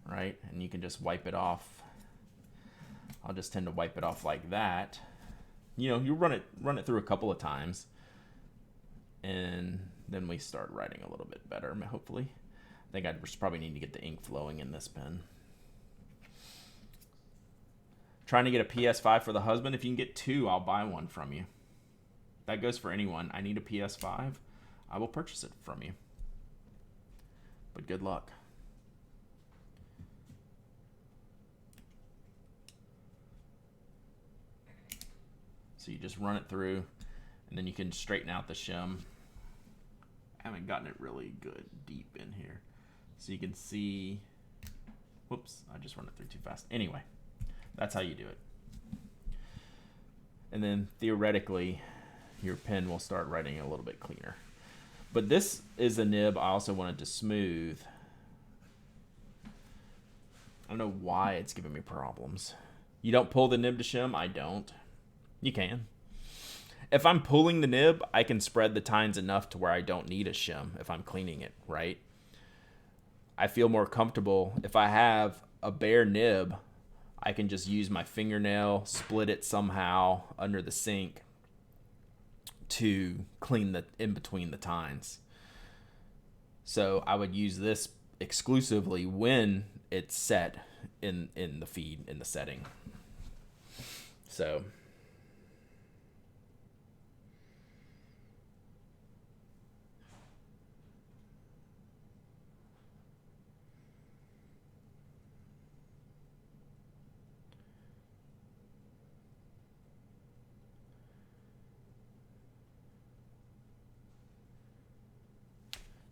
right? And you can just wipe it off. I'll just tend to wipe it off like that. You know, you run it through a couple of times, and then we start writing a little bit better, hopefully. I think I just probably need to get the ink flowing in this pen. Trying to get a PS5 for the husband. If you can get 2, I'll buy one from you. That goes for anyone. I need a PS5. I will purchase it from you. But good luck. So you just run it through, and then you can straighten out the shim. I haven't gotten it really good deep in here. So you can see, whoops, I just run it through too fast. Anyway, that's how you do it. And then theoretically, your pen will start writing a little bit cleaner. But this is a nib I also wanted to smooth. I don't know why it's giving me problems. You don't pull the nib to shim? I don't. You can. If I'm pulling the nib, I can spread the tines enough to where I don't need a shim if I'm cleaning it, right? I feel more comfortable. If I have a bare nib, I can just use my fingernail, split it somehow under the sink to clean the in between the tines. So I would use this exclusively when it's set in the feed, in the setting. So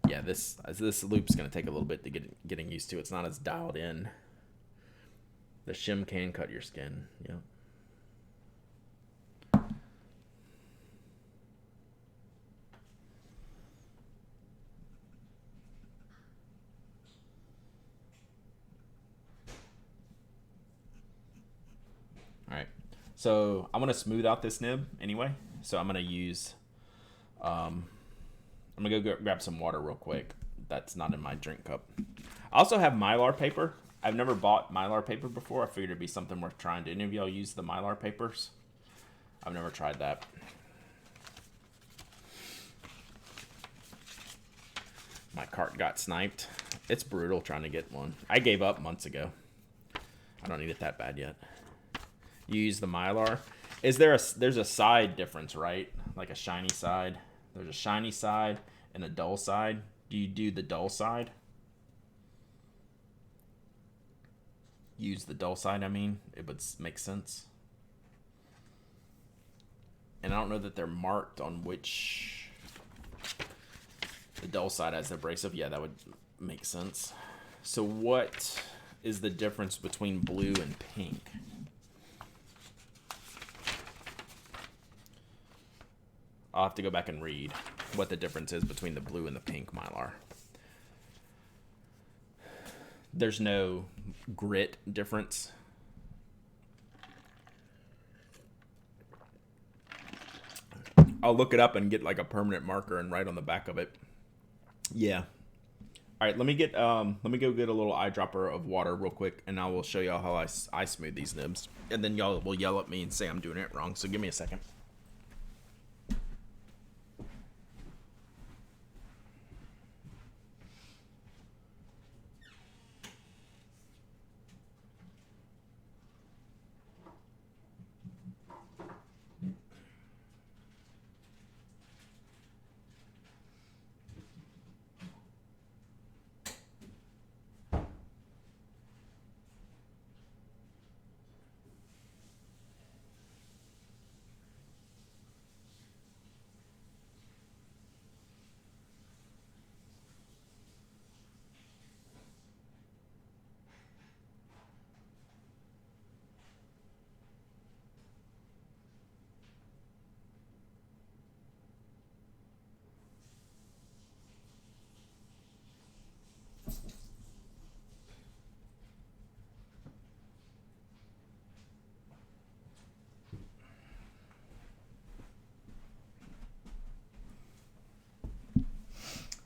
yeah, this loop's going to take a little bit to getting used to. It's not as dialed in. The shim can cut your skin. Yep. All right. So I'm going to smooth out this nib anyway. So I'm going to use, I'm going to go grab some water real quick. That's not in my drink cup. I also have Mylar paper. I've never bought Mylar paper before. I figured it'd be something worth trying. Do any of y'all use the Mylar papers? I've never tried that. My cart got sniped. It's brutal trying to get one. I gave up months ago. I don't need it that bad yet. You use the Mylar. There's a side difference, right? Like a shiny side. There's a shiny side and a dull side. Do you do the dull side? Use the dull side, I mean. It would make sense. And I don't know that they're marked on which... The dull side has the abrasive. Yeah, that would make sense. So what is the difference between blue and pink? I'll have to go back and read what the difference is between the blue and the pink Mylar. There's no grit difference. I'll look it up and get like a permanent marker and write on the back of it. Yeah. All right, let me go get a little eyedropper of water real quick, and I will show y'all how I smooth these nibs. And then y'all will yell at me and say I'm doing it wrong, so give me a second.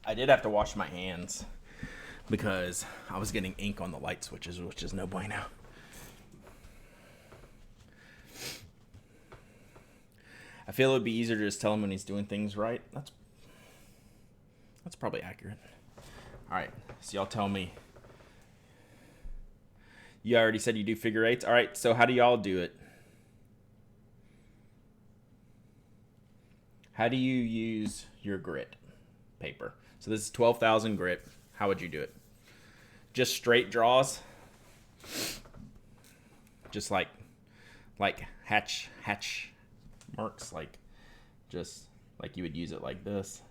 I did have to wash my hands because I was getting ink on the light switches, which is no bueno. I feel it would be easier to just tell him when he's doing things right. That's probably accurate. All right, so y'all tell me. You already said you do figure eights. All right, so how do y'all do it? How do you use your grit paper? So this is 12,000 grit. How would you do it? Just straight draws? Just like hatch marks, like just like you would use it like this.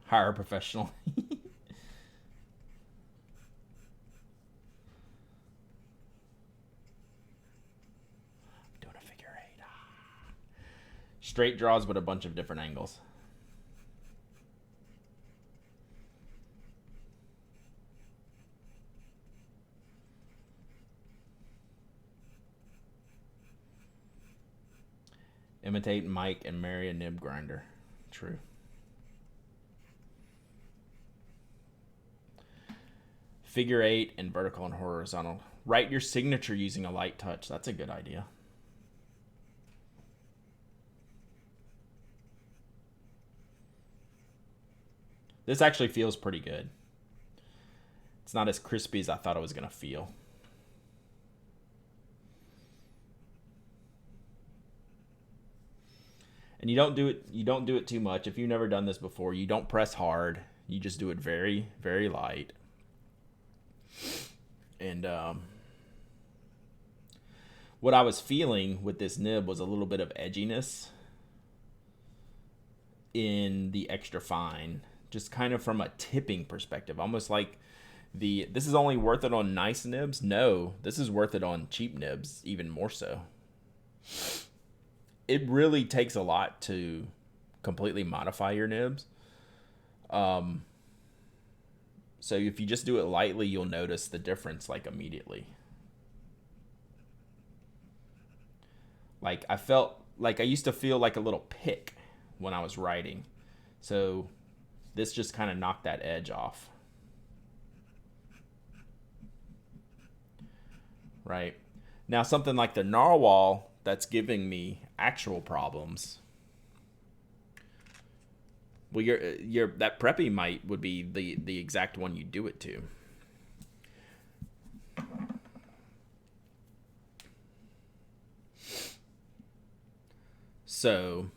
Hire a professional. Doing a figure eight. Straight draws with a bunch of different angles. Imitate Mike and marry a nib grinder. True. Figure eight and vertical and horizontal. Write your signature using a light touch. That's a good idea. This actually feels pretty good. It's not as crispy as I thought it was going to feel. And you don't do it too much. If you've never done this before, you don't press hard. You just do it very, very light. And what I was feeling with this nib was a little bit of edginess in the extra fine, just kind of from a tipping perspective, almost like this is only worth it on nice nibs. No, this is worth it on cheap nibs, even more so. It really takes a lot to completely modify your nibs. So if you just do it lightly, you'll notice the difference like immediately. Like I used to feel like a little pick when I was writing. So this just kind of knocked that edge off. Right? Now something like the narwhal that's giving me actual problems. Well, your that preppy mite would be the exact one you do it to. So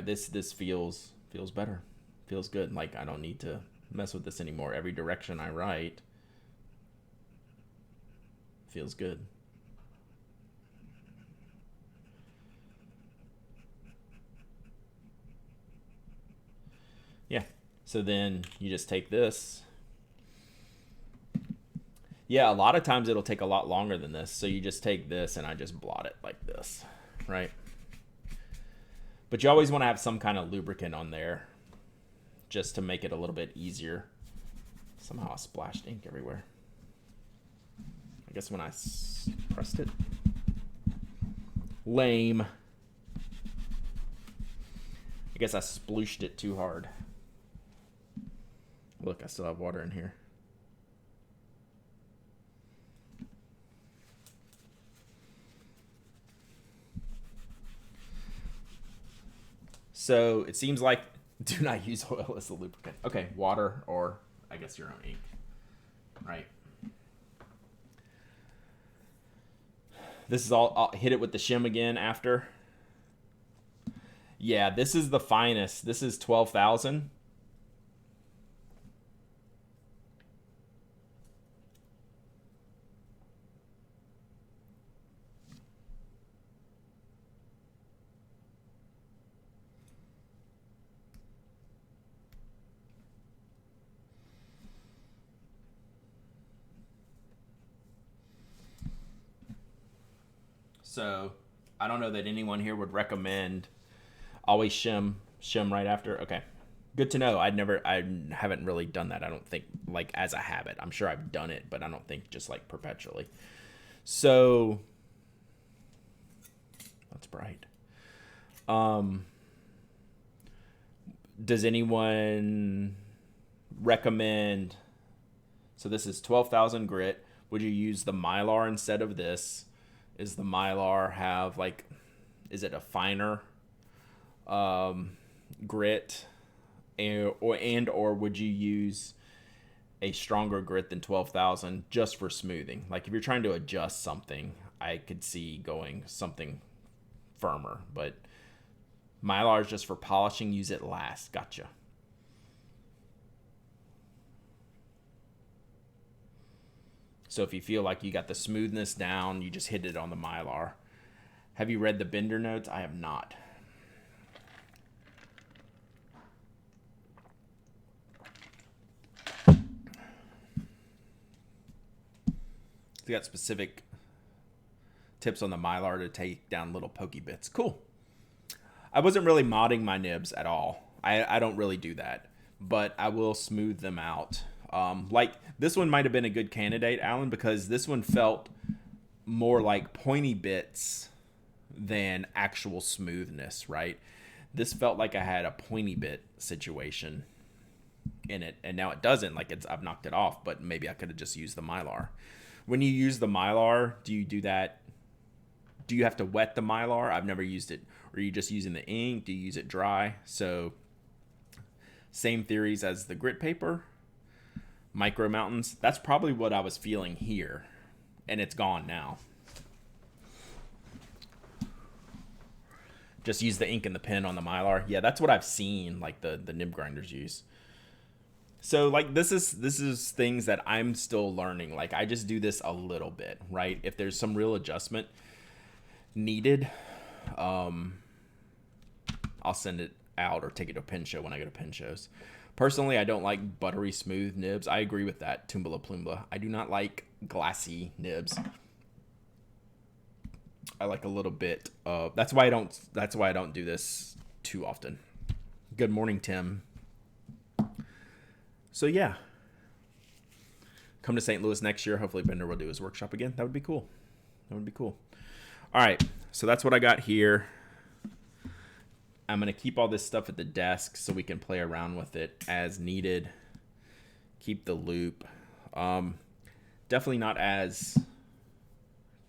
this feels better. Feels good. Like I don't need to mess with this anymore. Every direction I write feels good. Yeah. So then you just take this. Yeah, a lot of times it'll take a lot longer than this. So you just take this and I just blot it like this, right? But you always want to have some kind of lubricant on there just to make it a little bit easier. Somehow I splashed ink everywhere. I guess when I pressed it. Lame. I guess I splooshed it too hard. Look, I still have water in here. So it seems like do not use oil as a lubricant. Okay, water or I guess your own ink. Right. This is all, I'll hit it with the shim again after. Yeah, this is the finest. This is 12,000. So I don't know that anyone here would recommend always shim right after. Okay. Good to know. I haven't really done that. I don't think like as a habit. I'm sure I've done it, but I don't think just like perpetually. So that's bright. Does anyone recommend? So this is 12,000 grit. Would you use the Mylar instead of this? Is the Mylar have like, is it a finer grit, or would you use a stronger grit than 12,000 just for smoothing? Like if you're trying to adjust something, I could see going something firmer, but Mylar is just for polishing. Use it last. Gotcha. So if you feel like you got the smoothness down, you just hit it on the Mylar. Have you read the Bender notes? I have not. You got specific tips on the Mylar to take down little pokey bits. Cool. I wasn't really modding my nibs at all. I don't really do that, but I will smooth them out. Like this one might have been a good candidate, Alan, because this one felt more like pointy bits than actual smoothness, right? This felt like I had a pointy bit situation in it, and now it doesn't. Like I've knocked it off, but maybe I could have just used the Mylar. When you use the Mylar, do you do that? Do you have to wet the Mylar? I've never used it. Or are you just using the ink? Do you use it dry? So same theories as the grit paper. Micro mountains. That's probably what I was feeling here. And it's gone now. Just use the ink and the pen on the Mylar. Yeah, that's what I've seen like the nib grinders use. So like this is things that I'm still learning. Like I just do this a little bit, right? If there's some real adjustment needed, I'll send it out or take it to a pen show when I go to pen shows. Personally, I don't like buttery smooth nibs. I agree with that, Tumbla Plumbla. I do not like glassy nibs. I like a little bit of. That's why I don't do this too often. Good morning, Tim. So yeah, come to St. Louis next year. Hopefully Bender will do his workshop again. That would be cool. All right, so that's what I got here. I'm going to keep all this stuff at the desk so we can play around with it as needed. Keep the loop. Definitely not as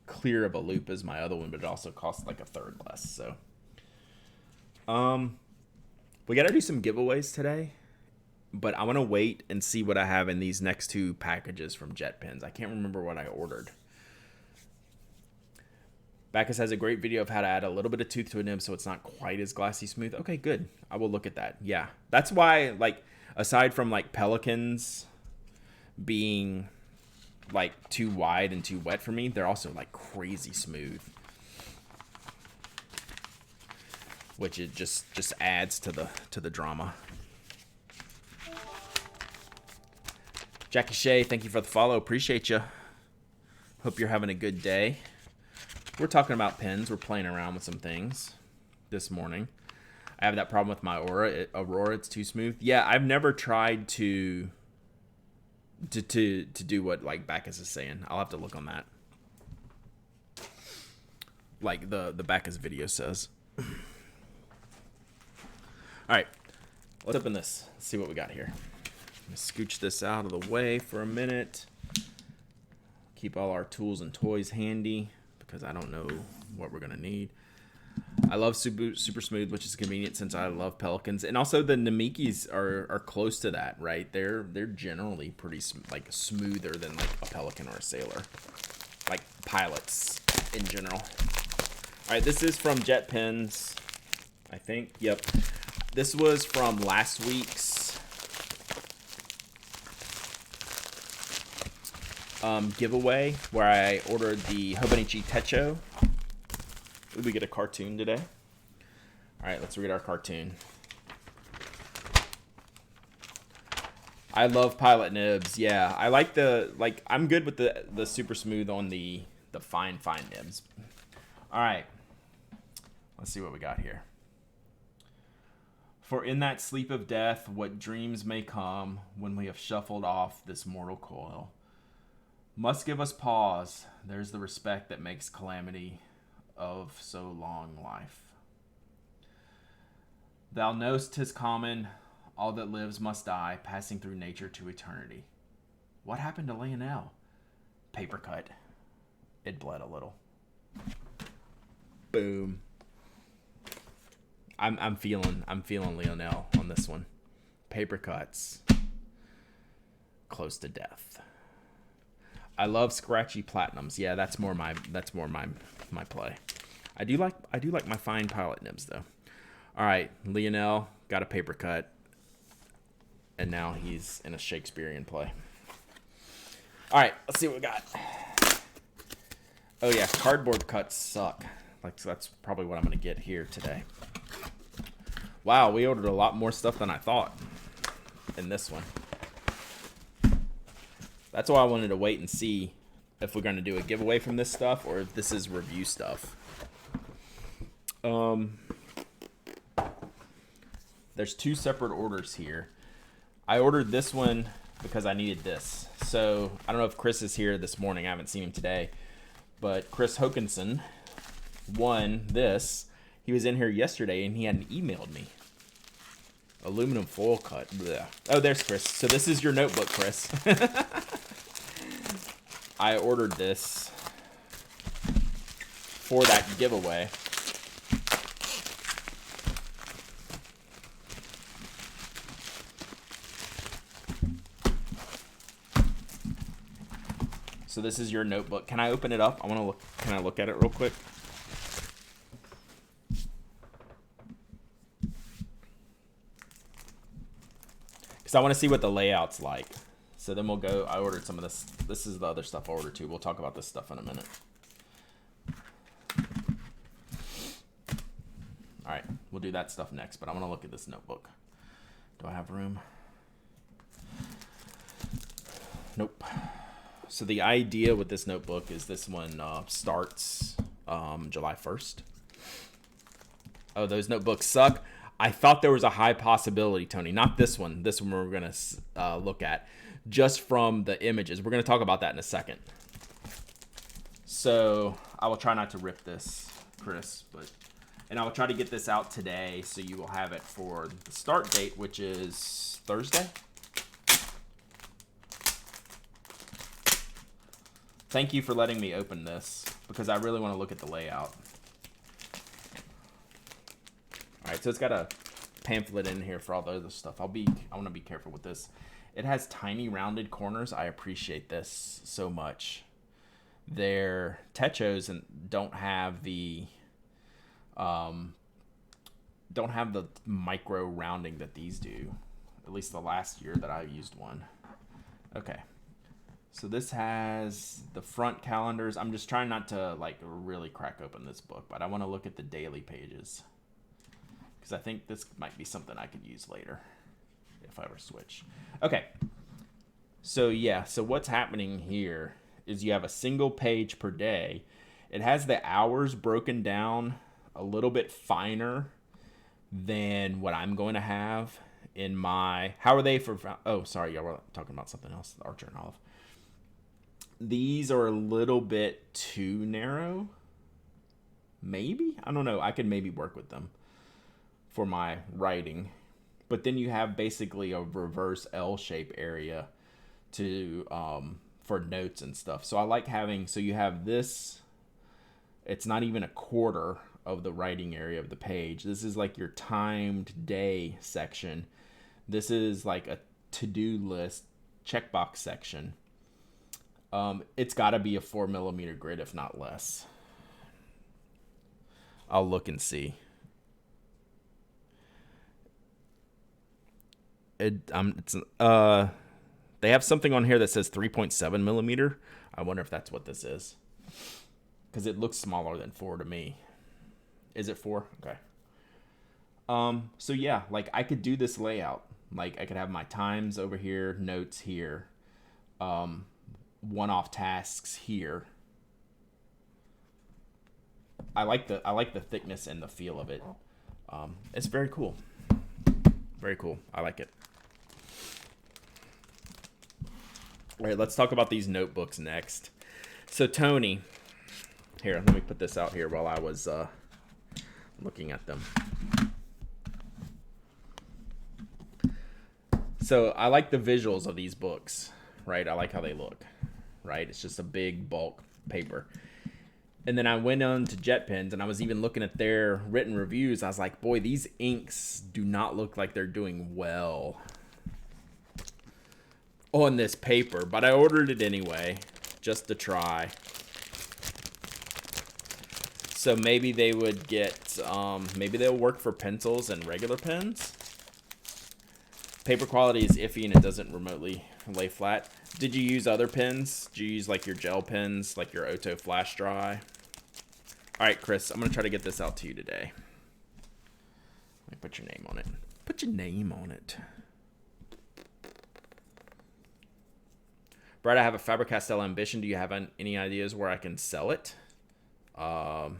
clear of a loop as my other one, but it also costs like a third less. So we got to do some giveaways today, but I want to wait and see what I have in these next two packages from Jet Pens. I can't remember what I ordered. Bacchus has a great video of how to add a little bit of tooth to a nib so it's not quite as glassy smooth. Okay, good. I will look at that. Yeah. That's why, like, aside from, like, Pelicans being, like, too wide and too wet for me, they're also, like, crazy smooth. Which it just adds to the drama. Jackie Shea, thank you for the follow. Appreciate you. Hope you're having a good day. We're talking about pens. We're playing around with some things this morning. I have that problem with my Aurora. It's too smooth. Yeah, I've never tried to do what like Bacchus is saying. I'll have to look on that. Like the Bacchus video says. All right, let's open this. Let's see what we got here. I'm gonna scooch this out of the way for a minute. Keep all our tools and toys handy, because I don't know what we're going to need. I love super smooth, which is convenient since I love Pelicans. And also the Namikis are close to that, right? They're generally pretty like smoother than like a Pelican or a Sailor. Like pilots in general. All right, this is from Jet Pens, I think. Yep. This was from last week's giveaway where I ordered the Hobonichi Techo. Did we get a cartoon today? All right, let's read our cartoon. I love pilot nibs. Yeah, I like I'm good with the super smooth on the fine nibs. All right, let's see what we got here. For in that sleep of death, what dreams may come when we have shuffled off this mortal coil must give us pause. There's the respect that makes calamity of so long life. Thou know'st 'tis common, all that lives must die, passing through nature to eternity. What happened to Lionel? Paper cut. It bled a little. Boom. I'm feeling Lionel on this one. Paper cuts. Close to death. I love scratchy platinums. Yeah, that's more my play. I do like my fine pilot nibs though. All right, Lionel got a paper cut, and now he's in a Shakespearean play. All right, let's see what we got. Oh yeah, cardboard cuts suck. Like, so that's probably what I'm gonna get here today. Wow, we ordered a lot more stuff than I thought in this one. That's why I wanted to wait and see if we're gonna do a giveaway from this stuff or if this is review stuff. There's two separate orders here. I ordered this one because I needed this. So I don't know if Chris is here this morning. I haven't seen him today. But Chris Hokinson won this. He was in here yesterday and he hadn't emailed me. Aluminum foil cut. Blech. Oh, there's Chris. So this is your notebook, Chris. I ordered this for that giveaway. So this is your notebook. Can I open it up? I want to look. Can I look at it real quick? Because I want to see what the layout's like. So then we'll go. I ordered some of this. This is the other stuff I ordered too. We'll talk about this stuff in a minute. All right, we'll do that stuff next. But I want to look at this notebook. Do I have room? Nope. So the idea with this notebook is this one starts July 1st. Oh, those notebooks suck. I thought there was a high possibility, Tony. Not this one. This one we're going to look at. Just from the images. We're going to talk about that in a second. So I will try not to rip this, Chris. And I will try to get this out today so you will have it for the start date, which is Thursday. Thank you for letting me open this because I really want to look at the layout. All right, so it's got a pamphlet in here for all the other stuff. I want to be careful with this. It has tiny rounded corners. I appreciate this so much. Their techos and don't have the micro rounding that these do. At least the last year that I used one. Okay. So this has the front calendars. I'm just trying not to like really crack open this book, but I want to look at the daily pages because I think this might be something I could use later if I ever switch. Okay. So yeah, so what's happening here is you have a single page per day. It has the hours broken down a little bit finer than what I'm going to have in my, how are they for, oh, sorry, y'all were talking about something else, the Archer and Olive. These are a little bit too narrow. Maybe? I don't know. I could maybe work with them for my writing. But then you have basically a reverse L-shape area to for notes and stuff. So I like having, so you have this, it's not even a quarter of the writing area of the page. This is like your timed day section. This is like a to-do list checkbox section. It's got to be a 4mm grid, if not less. I'll look and see. They have something on here that says 3.7mm. I wonder if that's what this is. Because it looks smaller than 4 to me. Is it 4? Okay. So yeah, like I could do this layout. Like I could have my times over here, notes here. One-off tasks here. I like the thickness and the feel of it. It's very cool. Very cool. I like it. All right, let's talk about these notebooks next. So Tony, here, let me put this out here while I was looking at them. So I like the visuals of these books, right? I like how they look, right? It's just a big bulk paper. And then I went on to JetPens, and I was even looking at their written reviews. I was like, boy, these inks do not look like they're doing well on this paper. But I ordered it anyway, just to try. So maybe they would get, maybe they'll work for pencils and regular pens. Paper quality is iffy, and it doesn't remotely lay flat. Did you use other pens? Did you use like your gel pens, like your Oto Flash Dry? All right, Chris, I'm going to try to get this out to you today. Let me put your name on it. Put your name on it. Brad, I have a Faber-Castell Ambition. Do you have any ideas where I can sell it? So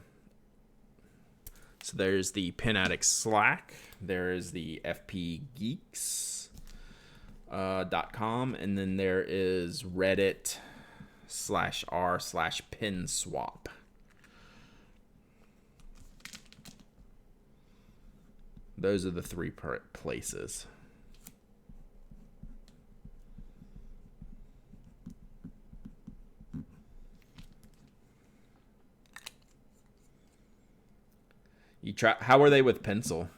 there's the Pen Addict Slack. There is the fpgeeks.com. And then there is Reddit/r/PenSwap. Those are the three places. You try. How are they with pencil?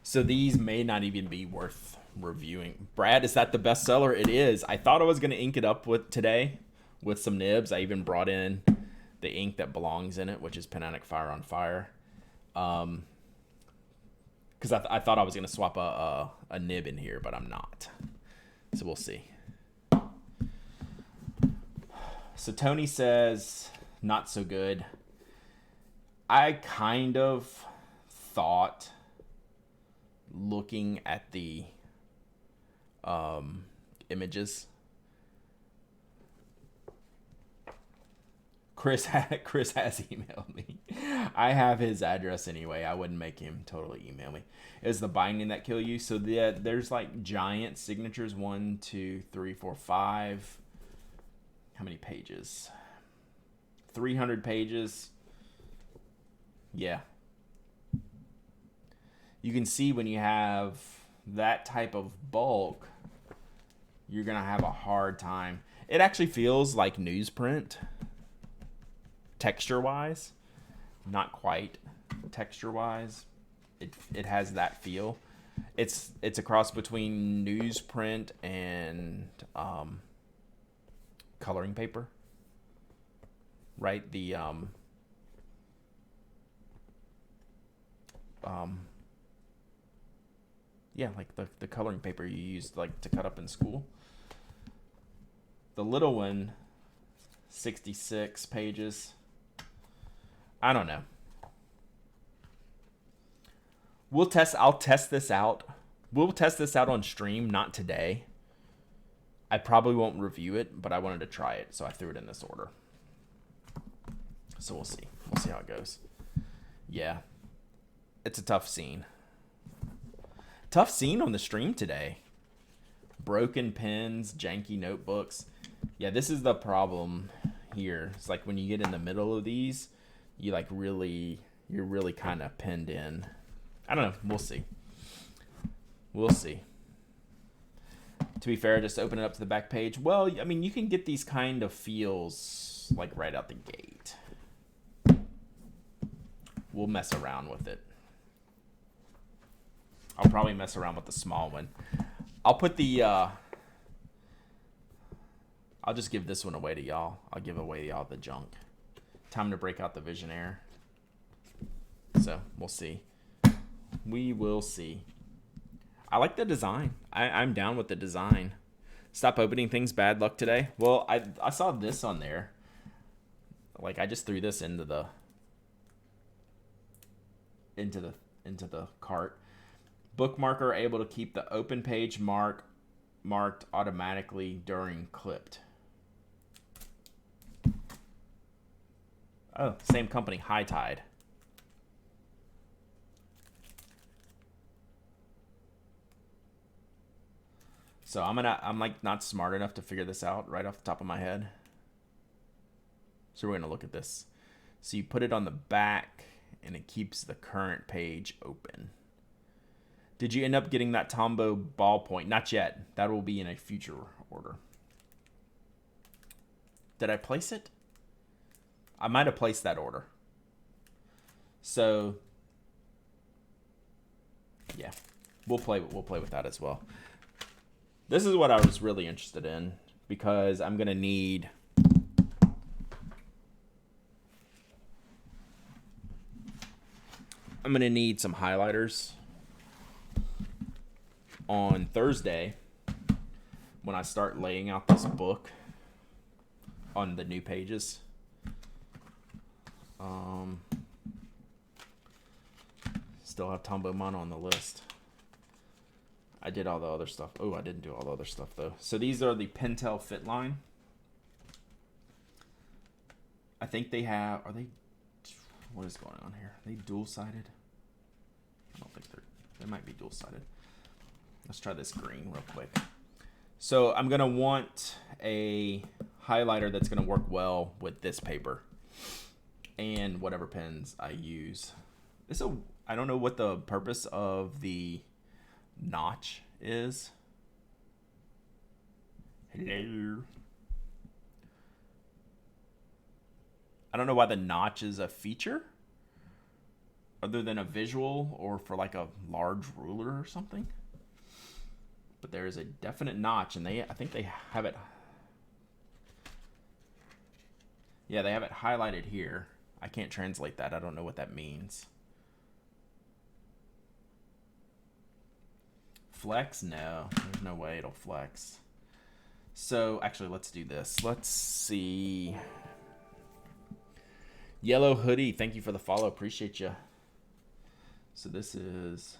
So these may not even be worth reviewing. Brad, is that the bestseller? It is. I thought I was going to ink it up today with some nibs. I even brought in the ink that belongs in it, which is Pen Addict Fire on Fire. Because I thought I was going to swap a nib in here, but I'm not. So we'll see. So Tony says, not so good. I kind of thought, looking at the images, Chris has emailed me. I have his address anyway. I wouldn't make him totally email me. It's the binding that kill you. So there's like giant signatures. 1, 2, 3, 4, 5. How many pages? 300 pages. Yeah. You can see when you have that type of bulk, you're going to have a hard time. It actually feels like newsprint, texture-wise. Not quite texture-wise. It has that feel. It's a cross between newsprint and coloring paper, right? The yeah, like the coloring paper you used like to cut up in school. The little one, 66 pages. I don't know. I'll test this out. We'll test this out on stream, not today. I probably won't review it, but I wanted to try it, so I threw it in this order. So we'll see. We'll see how it goes. Yeah. It's a tough scene. Tough scene on the stream today. Broken pens, janky notebooks. Yeah, this is the problem here. It's like when you get in the middle of these, you're really kind of pinned in. I don't know. We'll see. We'll see. To be fair, just open it up to the back page. Well, I mean, you can get these kind of feels like right out the gate. We'll mess around with it. I'll probably mess around with the small one. I'll put the, I'll just give this one away to y'all. I'll give away y'all the junk. Time to break out the Visionaire. So, we'll see. We will see. I like the design. I'm down with the design. Stop opening things. Bad luck today. Well, I saw this on there. Like I just threw this into the cart. Bookmarker able to keep the open page marked automatically during clipped. Oh, same company, High Tide. So I'm like not smart enough to figure this out right off the top of my head. So we're gonna look at this. So you put it on the back and it keeps the current page open. Did you end up getting that Tombow ballpoint? Not yet. That will be in a future order. Did I place it? I might have placed that order. So yeah, we'll play with that as well. This is what I was really interested in because I'm gonna need some highlighters on Thursday when I start laying out this book on the new pages. Still have Tombow Mono on the list. I did all the other stuff. Oh, I didn't do all the other stuff though. So these are the Pentel Fit line. I think they have. Are they? What is going on here? Are they dual-sided? I don't think they might be dual-sided. Let's try this green real quick. So I'm gonna want a highlighter that's gonna work well with this paper and whatever pens I use. I don't know what the purpose of the notch is. Hello. I don't know why the notch is a feature other than a visual or for like a large ruler or something. But there is a definite notch, and I think they have it. Yeah, they have it highlighted here. I can't translate that. I don't know what that means. Flex? No, there's no way it'll flex. So actually, let's do this. Let's see. Yellow Hoodie, thank you for the follow. Appreciate you. So this is.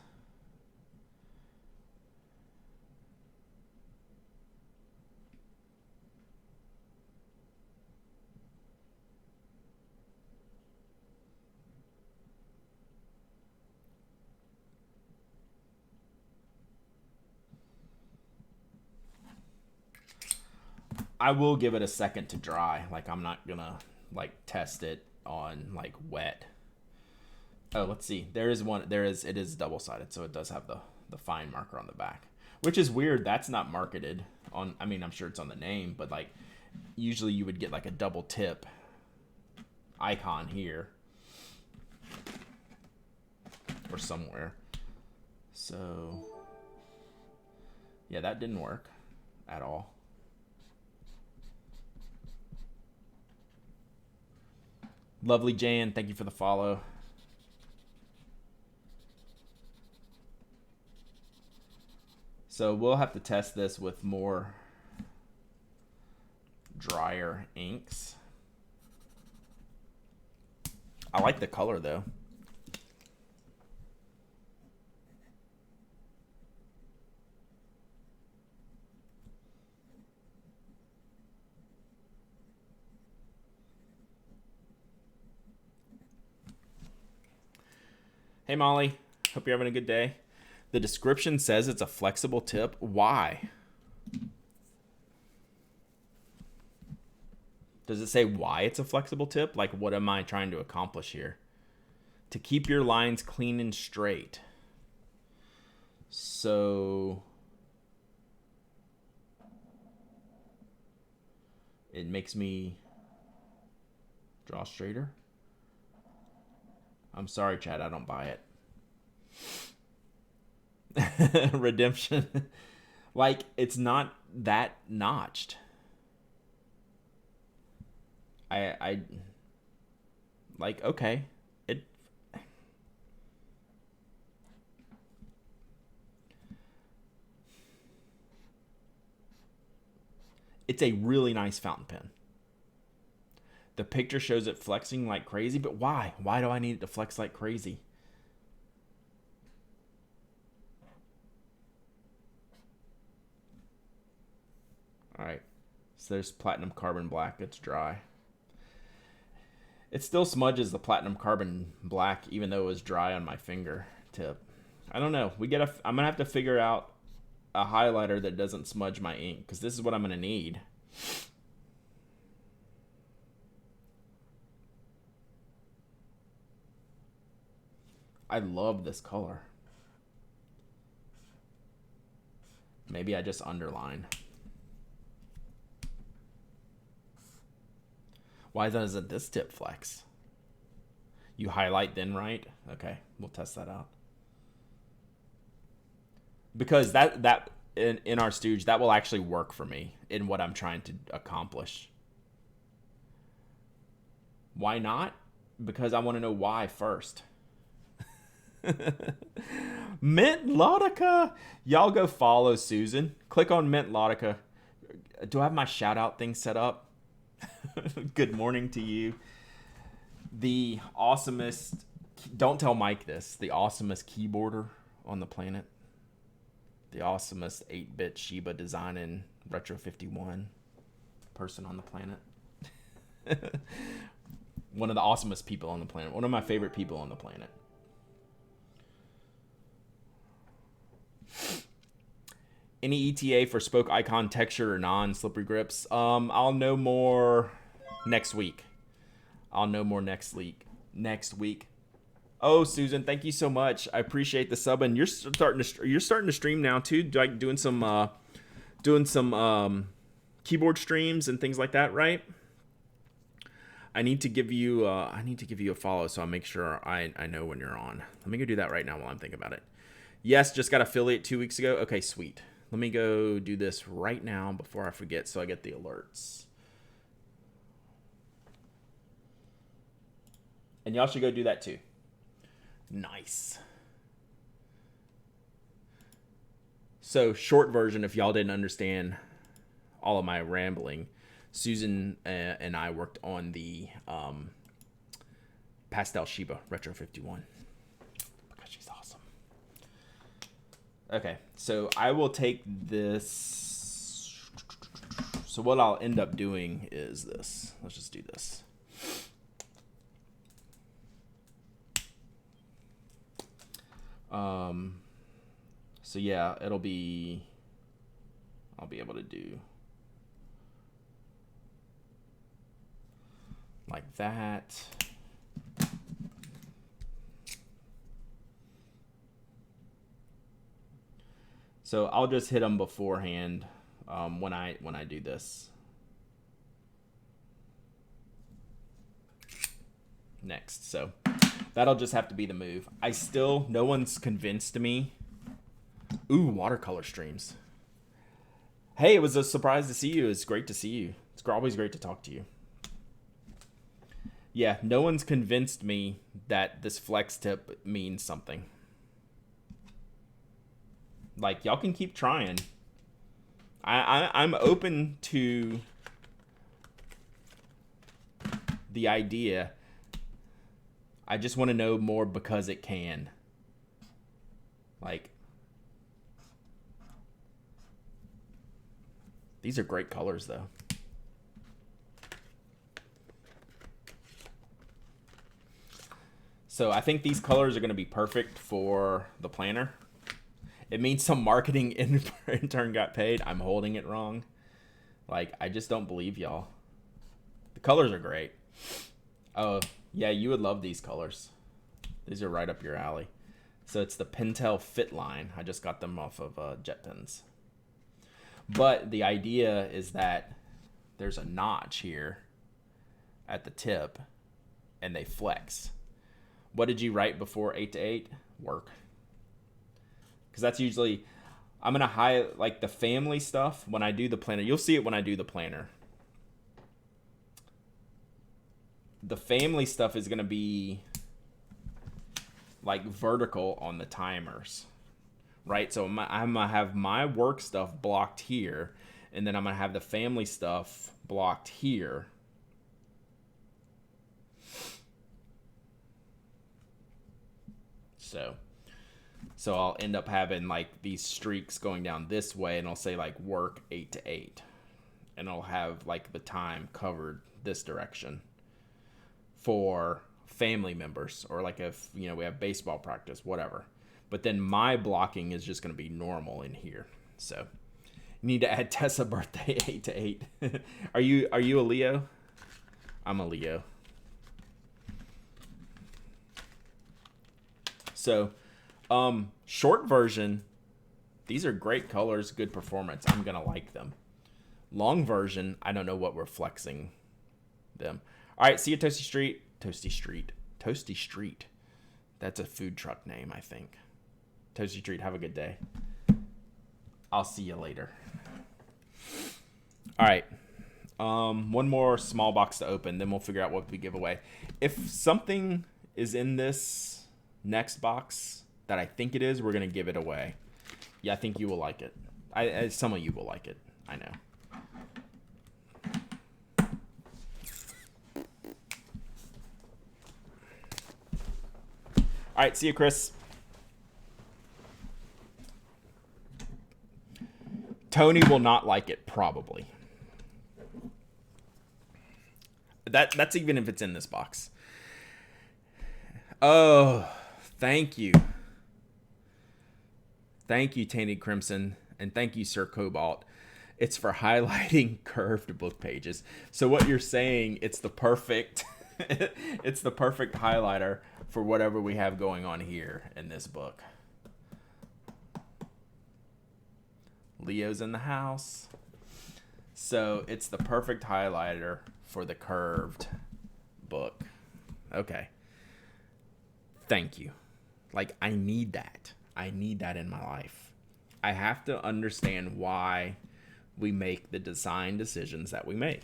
I will give it a second to dry. Like I'm not gonna like test it on like wet. Oh, let's see. It is double-sided, so it does have the fine marker on the back. Which is weird. That's not marketed on, I mean, I'm sure it's on the name, but like usually you would get like a double tip icon here or somewhere. So yeah, that didn't work at all. Lovely Jan, thank you for the follow. So we'll have to test this with more drier inks. I like the color though. Hey Molly, hope you're having a good day. The description says it's a flexible tip. Why? Does it say why it's a flexible tip? Like, what am I trying to accomplish here? To keep your lines clean and straight. So it makes me draw straighter. I'm sorry, Chad, I don't buy it. Redemption. Like, it's not that notched. I like, okay. It's a really nice fountain pen. The picture shows it flexing like crazy, but why? Why do I need it to flex like crazy? All right. So there's platinum carbon black. It's dry. It still smudges the platinum carbon black, even though it was dry on my finger tip. I don't know. I'm gonna have to figure out a highlighter that doesn't smudge my ink, because this is what I'm going to need. I love this color. Maybe I just underline. Why doesn't this tip flex? You highlight then right? Okay, we'll test that out. Because that in our stooge, that will actually work for me in what I'm trying to accomplish. Why not? Because I want to know why first. Mint Laudica. Y'all go follow Susan. Click on Mint Laudica. Do I have my shout out thing set up? Good morning to you. The awesomest, don't tell Mike this, the awesomest keyboarder on the planet. The awesomest 8-bit Shiba designing Retro 51 person on the planet. One of the awesomest people on the planet. One of my favorite people on the planet. Any ETA for spoke icon texture or non-slippery grips? I'll know more next week. Next week. Oh, Susan, thank you so much. I appreciate the sub, and you're starting to stream now too, like doing some keyboard streams and things like that, right? I need to give you a follow, so I'll make sure I know when you're on. Let me go do that right now while I'm thinking about it. Yes, just got affiliate 2 weeks ago. Okay, sweet. Let me go do this right now before I forget, so I get the alerts. And y'all should go do that too. Nice. So, short version, if y'all didn't understand all of my rambling, Susan and I worked on the Pastel Shiba Retro 51. Because she's awesome. Okay, so I will take this. So what I'll end up doing is this. Let's just do this. So yeah, I'll be able to do like that. So I'll just hit them beforehand when I do this. Next, so that'll just have to be the move. No one's convinced me. Ooh, watercolor streams. Hey, it was a surprise to see you. It's great to see you. It's always great to talk to you. Yeah, no one's convinced me that this flex tip means something. Like, y'all can keep trying. I'm open to the idea. I just want to know more because it can. Like, these are great colors, though. So I think these colors are going to be perfect for the planner. It means some marketing intern got paid. I'm holding it wrong. Like, I just don't believe y'all. The colors are great. Oh, yeah, you would love these colors. These are right up your alley. So it's the Pentel Fit line. I just got them off of JetPens. But the idea is that there's a notch here at the tip, and they flex. What did you write before 8 to 8? Work. Because that's usually, I'm going to highlight like the family stuff when I do the planner. You'll see it when I do the planner. The family stuff is going to be like vertical on the timers, right? So I'm going to have my work stuff blocked here, and then I'm going to have the family stuff blocked here. So I'll end up having like these streaks going down this way, and I'll say like work 8 to 8, and I'll have like the time covered this direction for family members, or like if, we have baseball practice, whatever. But then my blocking is just going to be normal in here. So you need to add Tessa birthday 8 to 8. Are you a Leo? I'm a Leo. So, short version, these are great colors, good performance. I'm going to like them. Long version, I don't know what we're flexing them. All right, see you, Toasty Street. Toasty Street. Toasty Street. That's a food truck name, I think. Toasty Street, have a good day. I'll see you later. All right. One more small box to open, then we'll figure out what we give away. If something is in this next box that I think it is, we're going to give it away. Yeah, I think you will like it. Some of you will like it. I know. All right, see you, Chris. Tony will not like it, probably. That's even if it's in this box. Oh, thank you. Thank you, Tainted Crimson, and thank you, Sir Cobalt. It's for highlighting curved book pages. So what you're saying, it's the perfect it's the perfect highlighter for whatever we have going on here in this book. Leo's in the house. So it's the perfect highlighter for the curved book. Okay. Thank you. Like, I need that. I need that in my life. I have to understand why we make the design decisions that we make.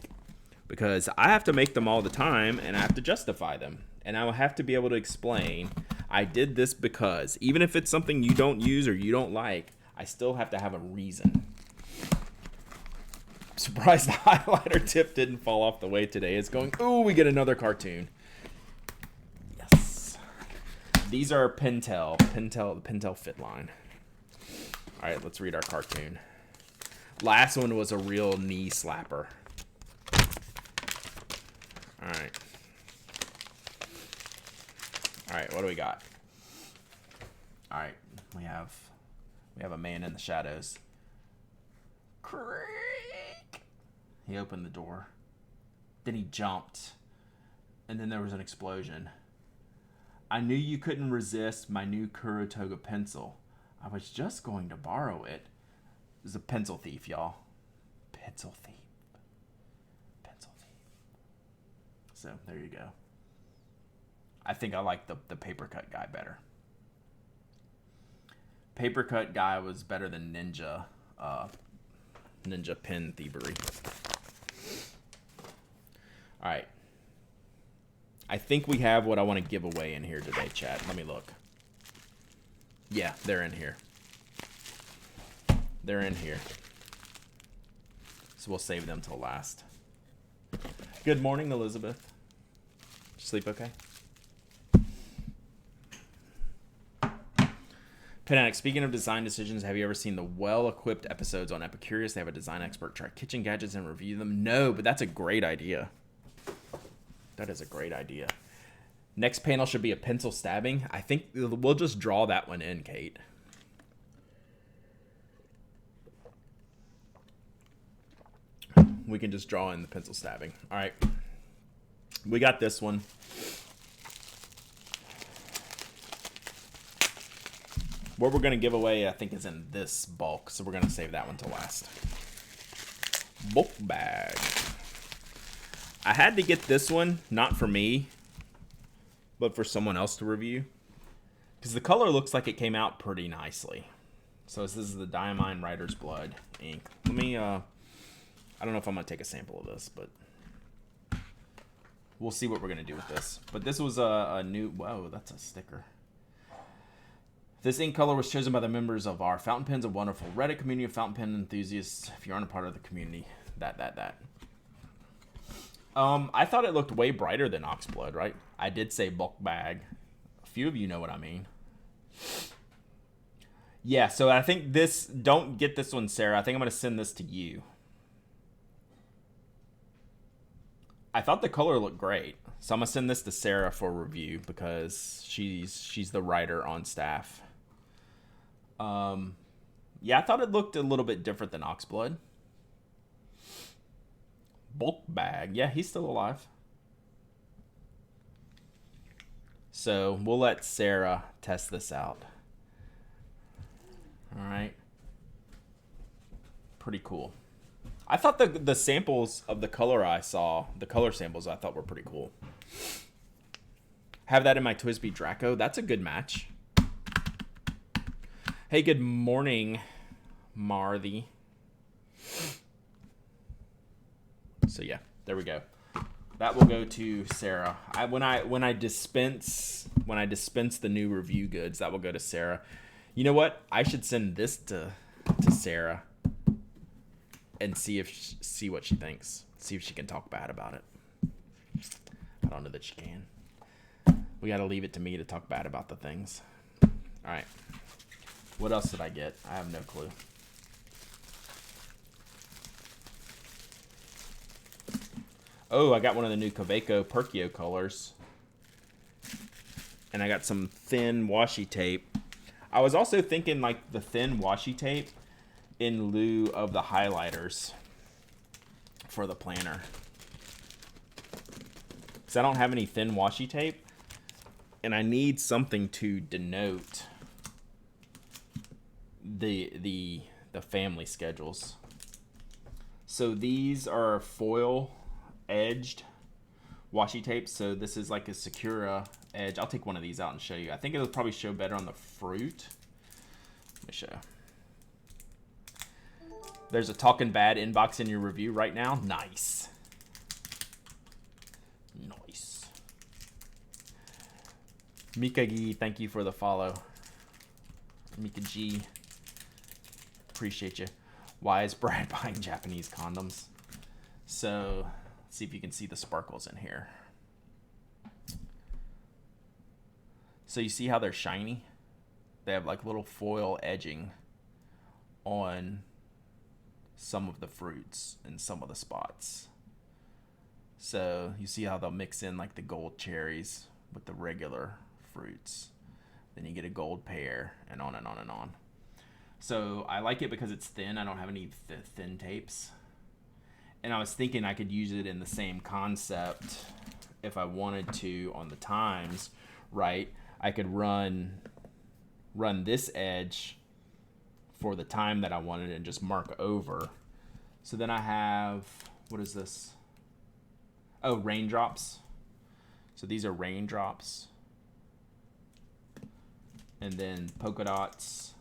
Because I have to make them all the time, and I have to justify them. And I will have to be able to explain, I did this because. Even if it's something you don't use or you don't like, I still have to have a reason. I'm surprised the highlighter tip didn't fall off the way today. It's going, ooh, we get another cartoon. Yes. These are Pentel Fit line. All right, let's read our cartoon. Last one was a real knee slapper. All right. All right, what do we got? All right, we have a man in the shadows. Creak. He opened the door. Then he jumped. And then there was an explosion. I knew you couldn't resist my new Kurotoga pencil. I was just going to borrow it. It was a pencil thief, y'all. Pencil thief. Pencil thief. So, there you go. I think I like the paper cut guy better. Paper cut guy was better than Ninja pen thievery. All right. I think we have what I want to give away in here today, chat. Let me look. Yeah, they're in here. They're in here. So we'll save them till last. Good morning, Elizabeth. Did you sleep okay? Panatic, speaking of design decisions, have you ever seen the well-equipped episodes on Epicurious? They have a design expert try kitchen gadgets and review them. No, but that's a great idea. That is a great idea. Next panel should be a pencil stabbing. I think we'll just draw that one in, Kate. We can just draw in the pencil stabbing. All right. We got this one. What we're going to give away, I think, is in this bulk. So we're going to save that one to last. Book bag. I had to get this one, not for me, but for someone else to review. Because the color looks like it came out pretty nicely. So this is the Diamine Writer's Blood ink. Let me, I don't know if I'm going to take a sample of this, but we'll see what we're going to do with this. But this was a new, whoa, that's a sticker. This ink color was chosen by the members of our Fountain Pens, a wonderful Reddit community of fountain pen enthusiasts. If you aren't a part of the community, that. I thought it looked way brighter than Oxblood, right? I did say bulk bag. A few of you know what I mean. Yeah, so I think this, don't get this one, Sarah. I think I'm going to send this to you. I thought the color looked great. So I'm going to send this to Sarah for review because she's the writer on staff. Yeah, I thought it looked a little bit different than Oxblood. Bulk bag. Yeah, he's still alive. So we'll let Sarah test this out. All right. Pretty cool. I thought the samples of the color I saw, the color samples I thought were pretty cool. Have that in my Twisby Draco. That's a good match. Hey, good morning, Marthy. So yeah, there we go. That will go to Sarah. When I dispense the new review goods, that will go to Sarah. You know what? I should send this to Sarah and see what she thinks. See if she can talk bad about it. I don't know that she can. We got to leave it to me to talk bad about the things. All right. What else did I get? I have no clue. Oh, I got one of the new Kaweco Perkio colors. And I got some thin washi tape. I was also thinking like the thin washi tape in lieu of the highlighters for the planner. Because I don't have any thin washi tape. And I need something to denote the family schedules. So these are foil edged washi tape. So this is like a Sakura edge. I'll take one of these out and show you. I think it'll probably show better on the fruit. Let me show you. There's a Talking Bad inbox in your review right now. Nice. Nice. Mika G, thank you for the follow. Mika G. Appreciate you. Why is Brad buying Japanese condoms? So, let's see if you can see the sparkles in here. So you see how they're shiny? They have like little foil edging on some of the fruits and some of the spots. So you see how they'll mix in like the gold cherries with the regular fruits. Then you get a gold pear and on and on and on. So I like it because it's thin. I don't have any thin tapes. And I was thinking I could use it in the same concept if I wanted to on the times, right? I could run this edge for the time that I wanted and just mark over. So then I have, what is this? Oh, raindrops. So these are raindrops. And then polka dots.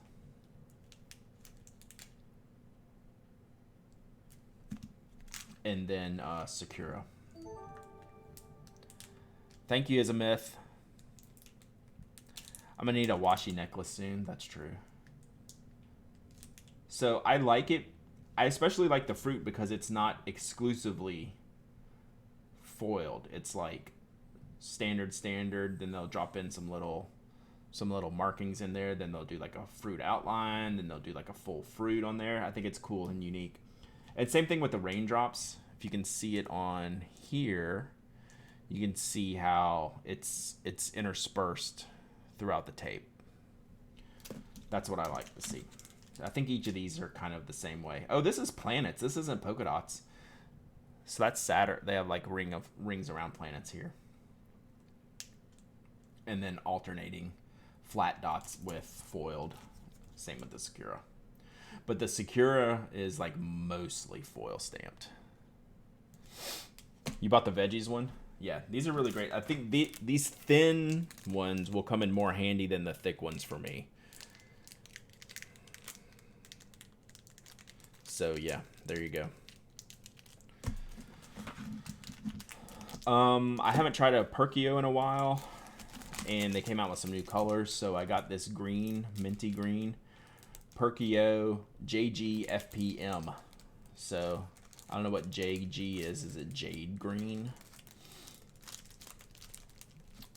And then Sakura. Thank you, Azamith. I'm going to need a washi necklace soon. That's true. So I like it. I especially like the fruit because it's not exclusively foiled. It's like standard. Then they'll drop in some little markings in there. Then they'll do like a fruit outline. Then they'll do like a full fruit on there. I think it's cool and unique. And same thing with the raindrops. If you can see it on here, you can see how it's interspersed throughout the tape. That's what I like to see. I think each of these are kind of the same way. Oh, this is planets. This isn't polka dots. So that's Saturn. They have like rings around planets here. And then alternating flat dots with foiled. Same with the Sakura. But the Sakura is like mostly foil stamped. You bought the veggies one? Yeah, these are really great. I think these thin ones will come in more handy than the thick ones for me. So yeah, there you go. I haven't tried a Perkio in a while, and they came out with some new colors. So I got this green, minty green, Perkio JG-FPM. So I don't know what JG is. Is it jade green?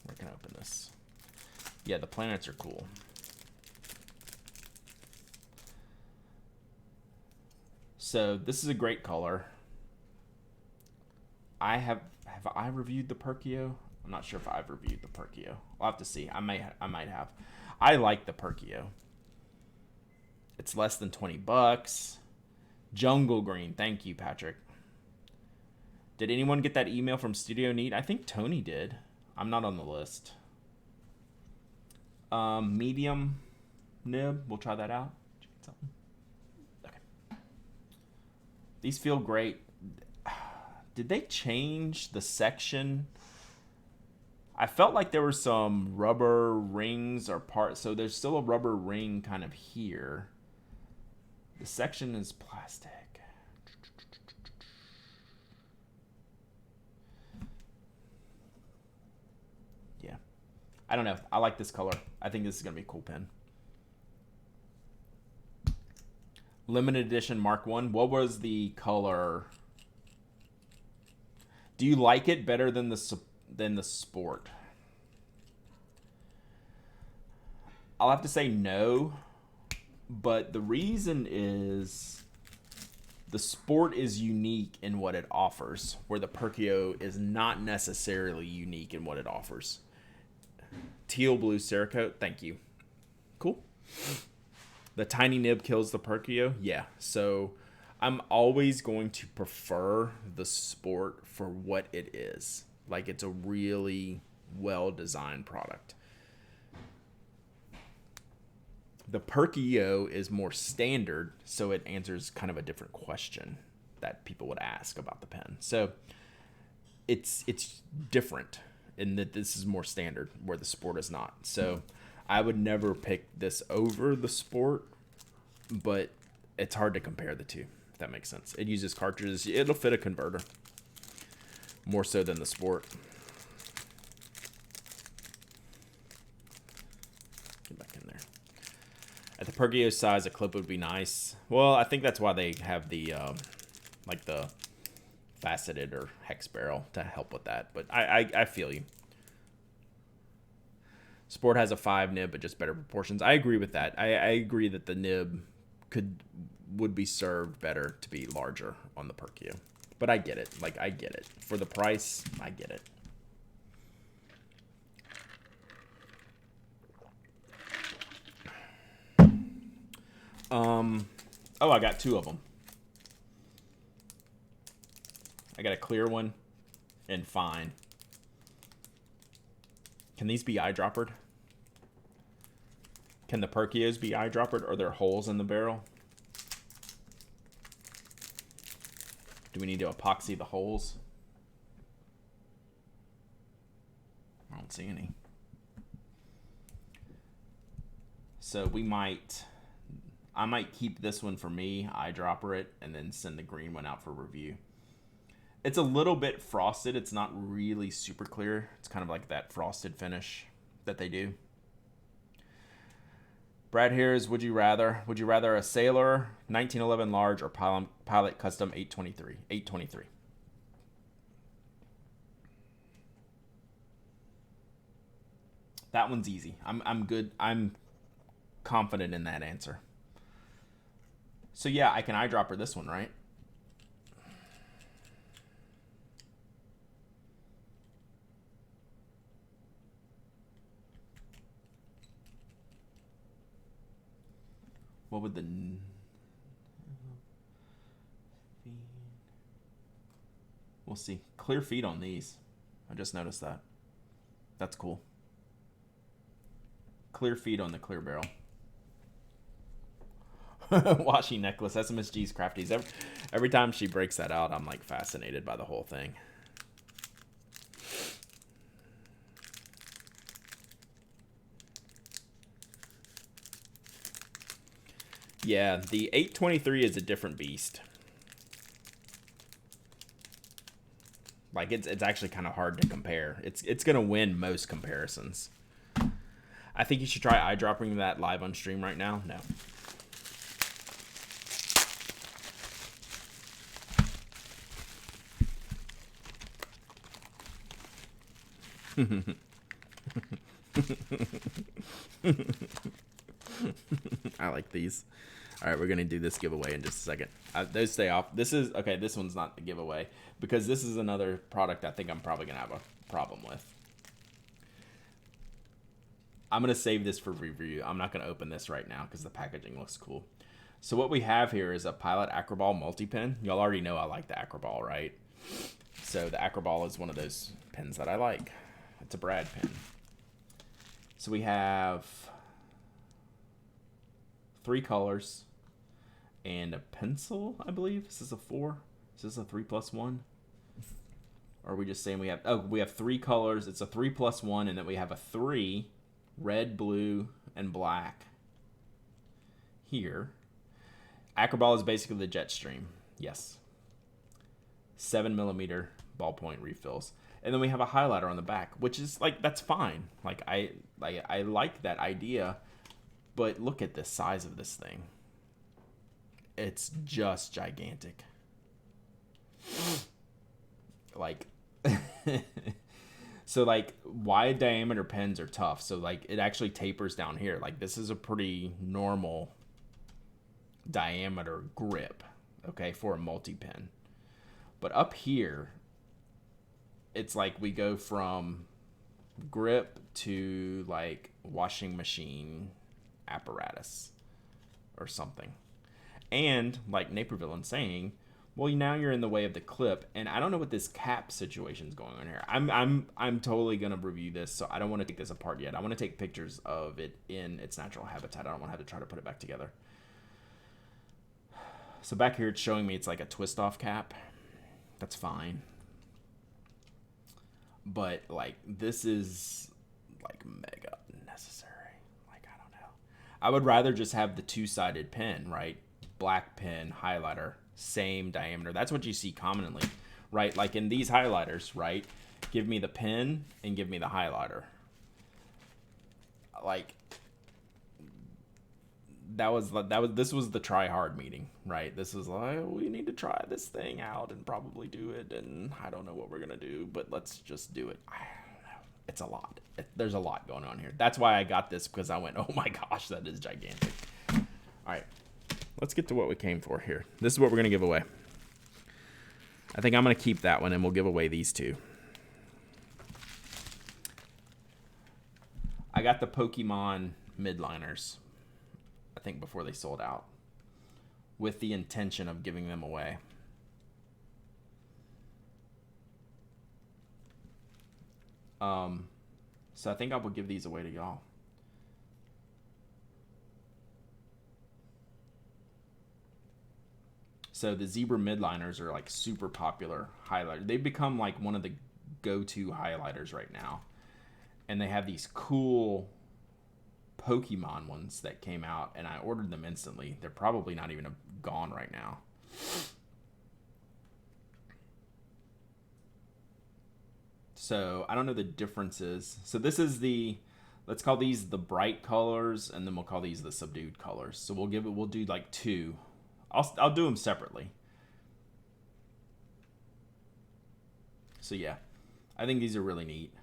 Where can I open this? Yeah, the planets are cool. So this is a great color. Have I reviewed the Perkio? I'm not sure if I've reviewed the Perkio. I'll have to see. I might have. I like the Perkio. It's less than 20 bucks. Jungle green. Thank you, Patrick. Did anyone get that email from Studio Neat? I think Tony did. I'm not on the list. Medium nib. We'll try that out. Okay. These feel great. Did they change the section? I felt like there were some rubber rings or parts. So there's still a rubber ring kind of here. The section is plastic. Yeah. I don't know. I like this color. I think this is going to be a cool pen. Limited edition Mark 1. What was the color? Do you like it better than the Sport? I'll have to say no, but the reason is the Sport is unique in what it offers, where the Perkio is not necessarily unique in what it offers. Teal blue Cerakote, thank you. Cool. The tiny nib kills the Perkio, yeah. So I'm always going to prefer the Sport for what it is. Like, it's a really well-designed product. The Perkio is more standard, so it answers kind of a different question that people would ask about the pen. So it's different in that this is more standard, where the Sport is not. So I would never pick this over the Sport, but it's hard to compare the two, if that makes sense. It uses cartridges. It'll fit a converter more so than the Sport. Get back in there. At the Perkio size, a clip would be nice. Well, I think that's why they have the like the faceted or hex barrel to help with that. But I feel you. Sport has a 5 nib, but just better proportions. I agree with that. I agree that the nib would be served better to be larger on the Perkio. But I get it. Like, I get it. For the price, I get it. Oh, I got 2 of them. I got a clear one and fine. Can these be eyedroppered? Can the Perkios be eyedroppered? Are there holes in the barrel? Do we need to epoxy the holes? I don't see any. So I might keep this one for me, eyedropper it, and then send the green one out for review. It's a little bit frosted. It's not really super clear. It's kind of like that frosted finish that they do. Brad here is, would you rather a Sailor 1911 large or Pilot Custom 823? 823. That one's easy. I'm good. I'm confident in that answer. So yeah, I can eyedropper this one, right? What would the we'll see. Clear feet on these. I just noticed that. That's cool. Clear feet on the clear barrel. Washi necklace. SMSG's Crafties. Every time she breaks that out, I'm like fascinated by the whole thing. Yeah, the 823 is a different beast. Like, it's actually kind of hard to compare. It's gonna win most comparisons. I think you should try eyedropping that live on stream right now. No. I like these. All right, we're gonna do this giveaway in just a second. Those stay off. This is okay. This one's not the giveaway because this is another product I think I'm probably gonna have a problem with. I'm gonna save this for review. I'm not gonna open this right now because the packaging looks cool. So what we have here is a Pilot Acroball multi-pen. Y'all already know I like the Acroball, right? So the Acroball is one of those pens that I like. It's a Brad pen. So we have 3 colors and a pencil, I believe. Is this a 4? Is this a 3+1? Or are we just saying we have 3 colors. It's a 3+1, and then we have a 3, red, blue, and black here. Acroball is basically the Jetstream. Yes. 7mm ballpoint refills. And then we have a highlighter on the back, which is like, that's fine. Like I like that idea, but look at the size of this thing. It's just gigantic. Like so like wide diameter pens are tough. So like it actually tapers down here. Like this is a pretty normal diameter grip, okay, for a multi-pen. But up here, it's like we go from grip to like washing machine apparatus or something. And like Naperville saying, well, now you're in the way of the clip, and I don't know what this cap situation is going on here. I'm totally gonna review this, so I don't want to take this apart yet. I want to take pictures of it in its natural habitat. I don't want to have to try to put it back together. So back here, it's showing me it's like a twist-off cap. That's fine. But like this is like mega necessary. Like I don't know. I would rather just have the 2-sided pen, right? Black pen, highlighter, same diameter. That's what you see commonly, right? Like in these highlighters, right? Give me the pen and give me the highlighter. Like this was the try hard meeting, right? This was like, we need to try this thing out and probably do it, and I don't know what we're gonna do, but let's just do it. I don't know. It's a lot. There's a lot going on here. That's why I got this, because I went, oh my gosh, that is gigantic. All right, let's get to what we came for here. This is what we're gonna give away. I think I'm gonna keep that one, and we'll give away these 2. I got the Pokemon midliners, I think, before they sold out, with the intention of giving them away. So I think I will give these away to y'all. So the Zebra midliners are like super popular highlighter. They've become like one of the go-to highlighters right now. And they have these cool Pokemon ones that came out, and I ordered them instantly. They're probably not even gone right now. So I don't know the differences. So this is let's call these the bright colors, and then we'll call these the subdued colors. So we'll do like 2. I'll do them separately. So yeah, I think these are really neat.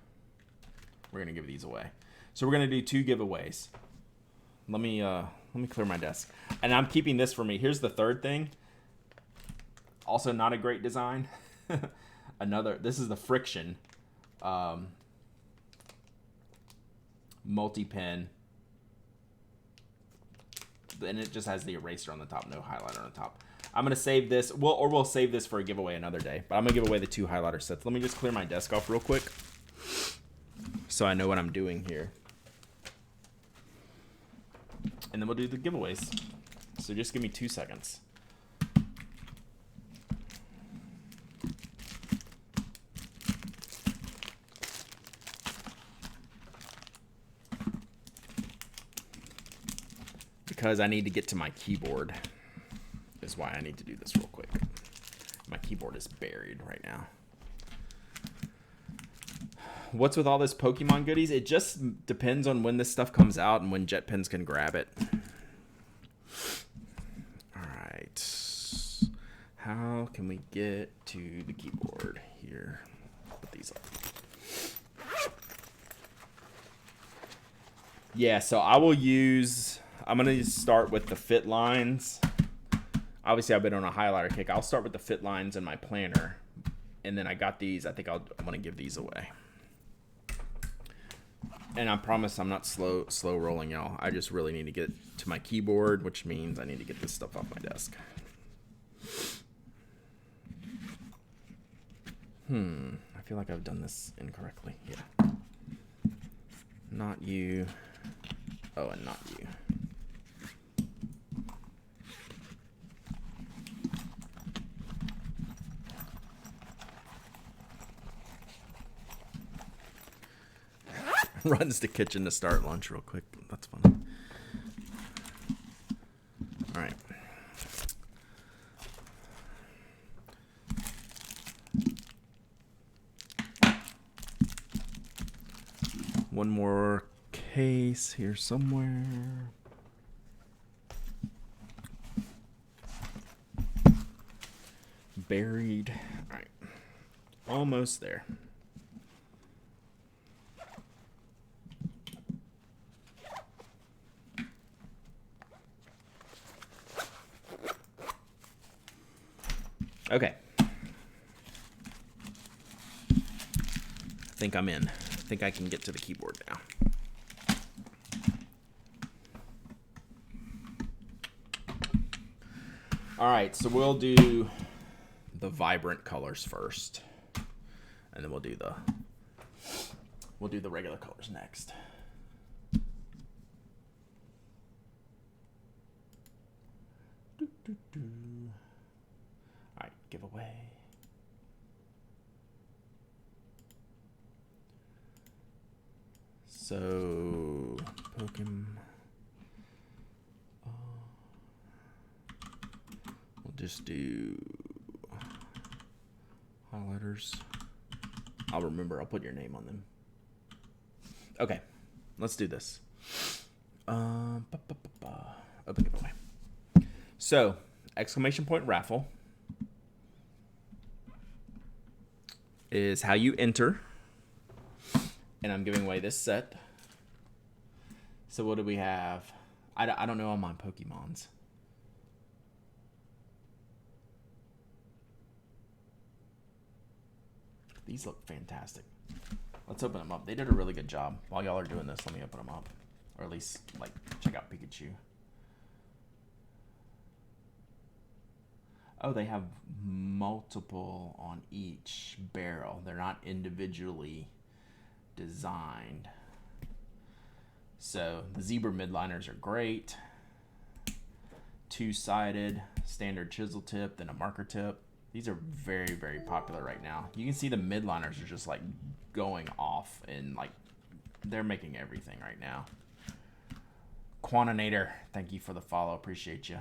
We're gonna give these away. So we're gonna do 2 giveaways. Let me clear my desk. And I'm keeping this for me. Here's the third thing. Also not a great design. This is the Friction multi-pen. And it just has the eraser on the top, no highlighter on the top. I'm gonna save this. We'll save this for a giveaway another day. But I'm gonna give away the 2 highlighter sets. Let me just clear my desk off real quick, so I know what I'm doing here. And then we'll do the giveaways. So just give me 2 seconds. Because I need to get to my keyboard is why I need to do this real quick. My keyboard is buried right now. What's with all this Pokemon goodies? It just depends on when this stuff comes out and when JetPens can grab it. All right. How can we get to the keyboard here? Put these up. Yeah, so I'm going to start with the fit lines. Obviously, I've been on a highlighter kick. I'll start with the fit lines in my planner. And then I got these. I think I want to give these away. And I promise I'm not slow rolling, y'all. I just really need to get to my keyboard, which means I need to get this stuff off my desk. I feel like I've done this incorrectly. Yeah. Not you. Oh, and not you. Runs to kitchen to start lunch real quick. That's funny. All right. One more case here somewhere. Buried. All right. Almost there. Okay. I think I'm in. I think I can get to the keyboard now. All right, so we'll do the vibrant colors first, and then we'll do the regular colors next. All right, giveaway. So, Pokemon. We'll just do highlighters. I'll remember. I'll put your name on them. Okay, let's do this. Open giveaway. So, exclamation point raffle is how you enter. And I'm giving away this set. So what do we have? I don't know all my Pokemons. These look fantastic. Let's open them up. They did a really good job. While y'all are doing this, let me open them up. Or at least, like, check out Pikachu. Oh, they have multiple on each barrel. They're not individually designed. So the zebra midliners are great. Two-sided, standard chisel tip, then a marker tip. These are very, very popular right now. You can see the midliners are just like going off, and like they're making everything right now. Quantinator, thank you for the follow. Appreciate you.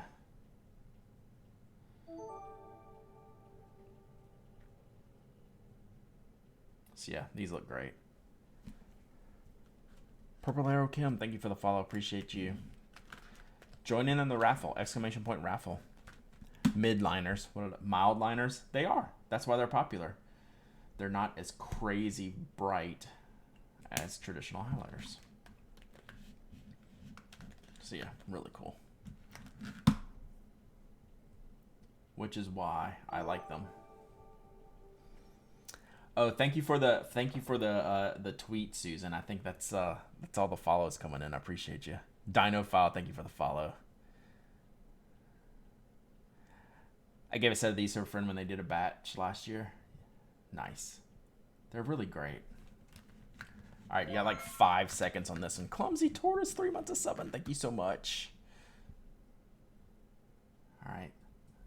So yeah, these look great. Purple Arrow Kim, thank you for the follow. Appreciate you. Join in on the raffle. Exclamation point raffle. Midliners. What are they? Mild liners? They are. That's why they're popular. They're not as crazy bright as traditional highlighters. So yeah, really cool. Which is why I like them. Oh, thank you for the tweet, Susan. I think that's all the follows coming in. I appreciate you. Dinophile, thank you for the follow. I gave a set of these to a friend when they did a batch last year. Nice. They're really great. All right, you got like 5 seconds on this one. Clumsy Tortoise, 3 months of subbing. Thank you so much. All right,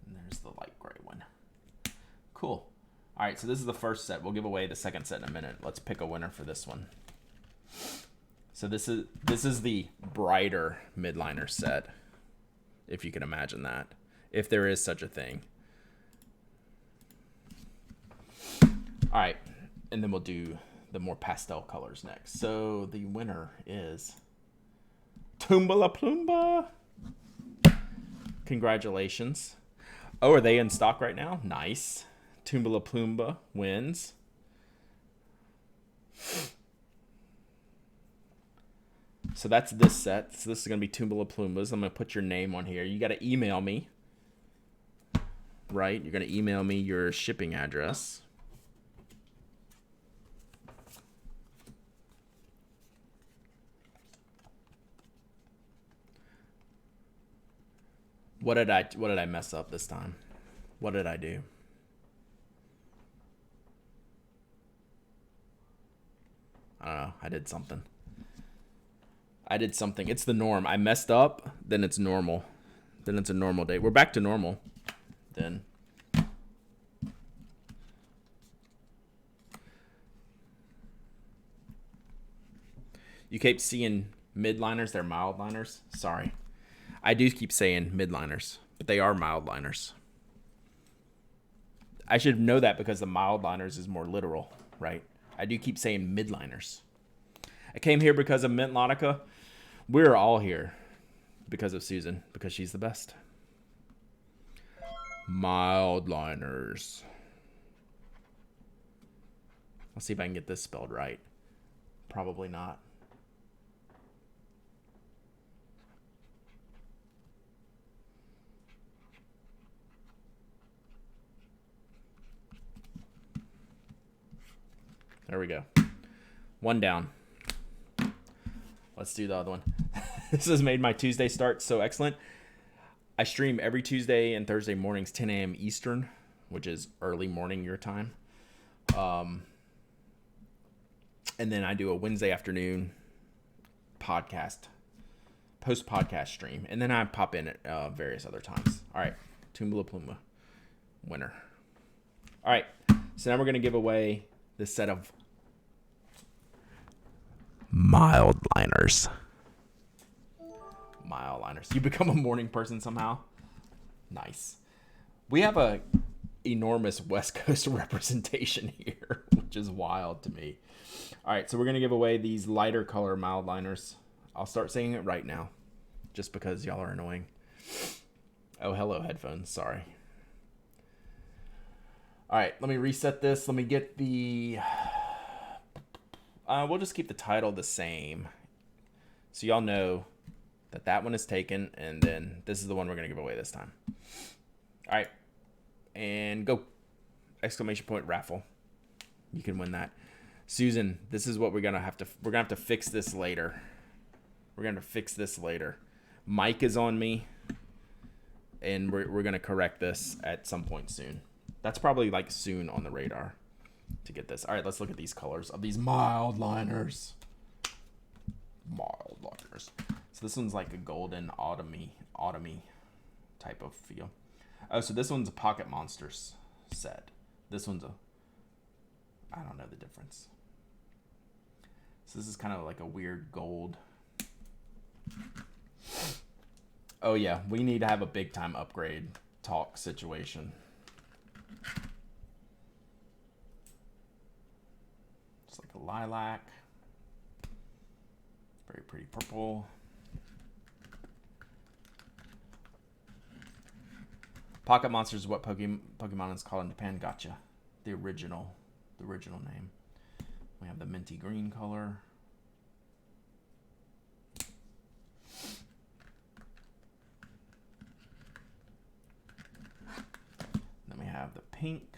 and there's the light gray one. Cool. All right, so this is the first set. We'll give away the second set in a minute. Let's pick a winner for this one. So this is the brighter midliner set, if you can imagine that, if there is such a thing. All right, and then we'll do the more pastel colors next. So the winner is Tumbala Plumba. Congratulations. Oh, are they in stock right now? Nice. Tumbala Plumba wins. So that's this set. So this is going to be Tumbala Plumbas. I'm going to put your name on here. You got to email me. Right? You're going to email me your shipping address. What did I mess up this time? What did I do? I don't know. I did something. It's the norm. I messed up, then it's normal. Then it's a normal day. We're back to normal. Then. You keep seeing midliners. They're mild liners. Sorry. I do keep saying midliners, but they are mild liners. I should know that because the mild liners is more literal, right? I do keep saying midliners. I came here because of Mint Lonica. We're all here because of Susan, because she's the best. Mild liners. Let's see if I can get this spelled right. Probably not. There we go. One down. Let's do the other one. This has made my Tuesday start so excellent. I stream every Tuesday and Thursday mornings, 10 a.m. Eastern, which is early morning your time. And then I do a Wednesday afternoon podcast, post-podcast stream. And then I pop in at various other times. All right. Tumbla Pluma. Winner. All right. So now we're going to give away this set of mild liners. Mild liners. You become a morning person somehow? Nice. We have a enormous West Coast representation here, which is wild to me. All right, so we're going to give away these lighter color mild liners. I'll start saying it right now, just because y'all are annoying. Oh, hello, headphones. Sorry. All right, let me reset this. Let me get the... we'll just keep the title the same. So y'all know that one is taken, and then this is the one we're going to give away this time. All right. And go. Exclamation point raffle. You can win that. Susan, this is what we're going to have to fix this later. We're going to fix this later. Mike is on me, and we're going to correct this at some point soon. That's probably like soon on the radar to get this. All right, let's look at these colors of these mild liners. Mild liners. So this one's like a golden autumny type of feel. Oh, so this one's a Pocket Monsters set. This one's I don't know the difference. So this is kind of like a weird gold. Oh yeah, we need to have a big time upgrade talk situation. It's like a lilac. Very pretty purple. Pocket Monsters is what Pokemon is called in Japan. Gotcha. The original name. We have the minty green color. Then we have the pink.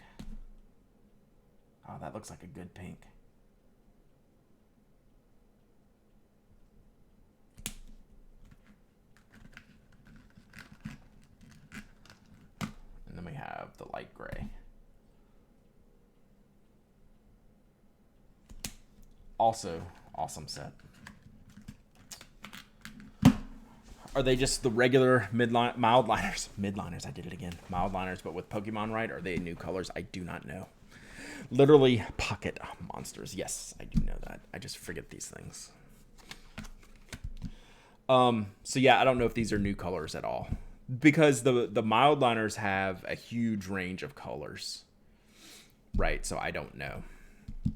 Oh, that looks like a good pink. And then we have the light gray. Also, awesome set. Are they just the regular mild liners? Midliners, I did it again. Mild liners, but with Pokemon, right? Are they new colors? I do not know. Literally Pocket Monsters. Yes, I do know that. I just forget these things. So yeah, I don't know if these are new colors at all. Because the mild liners have a huge range of colors. Right, so I don't know.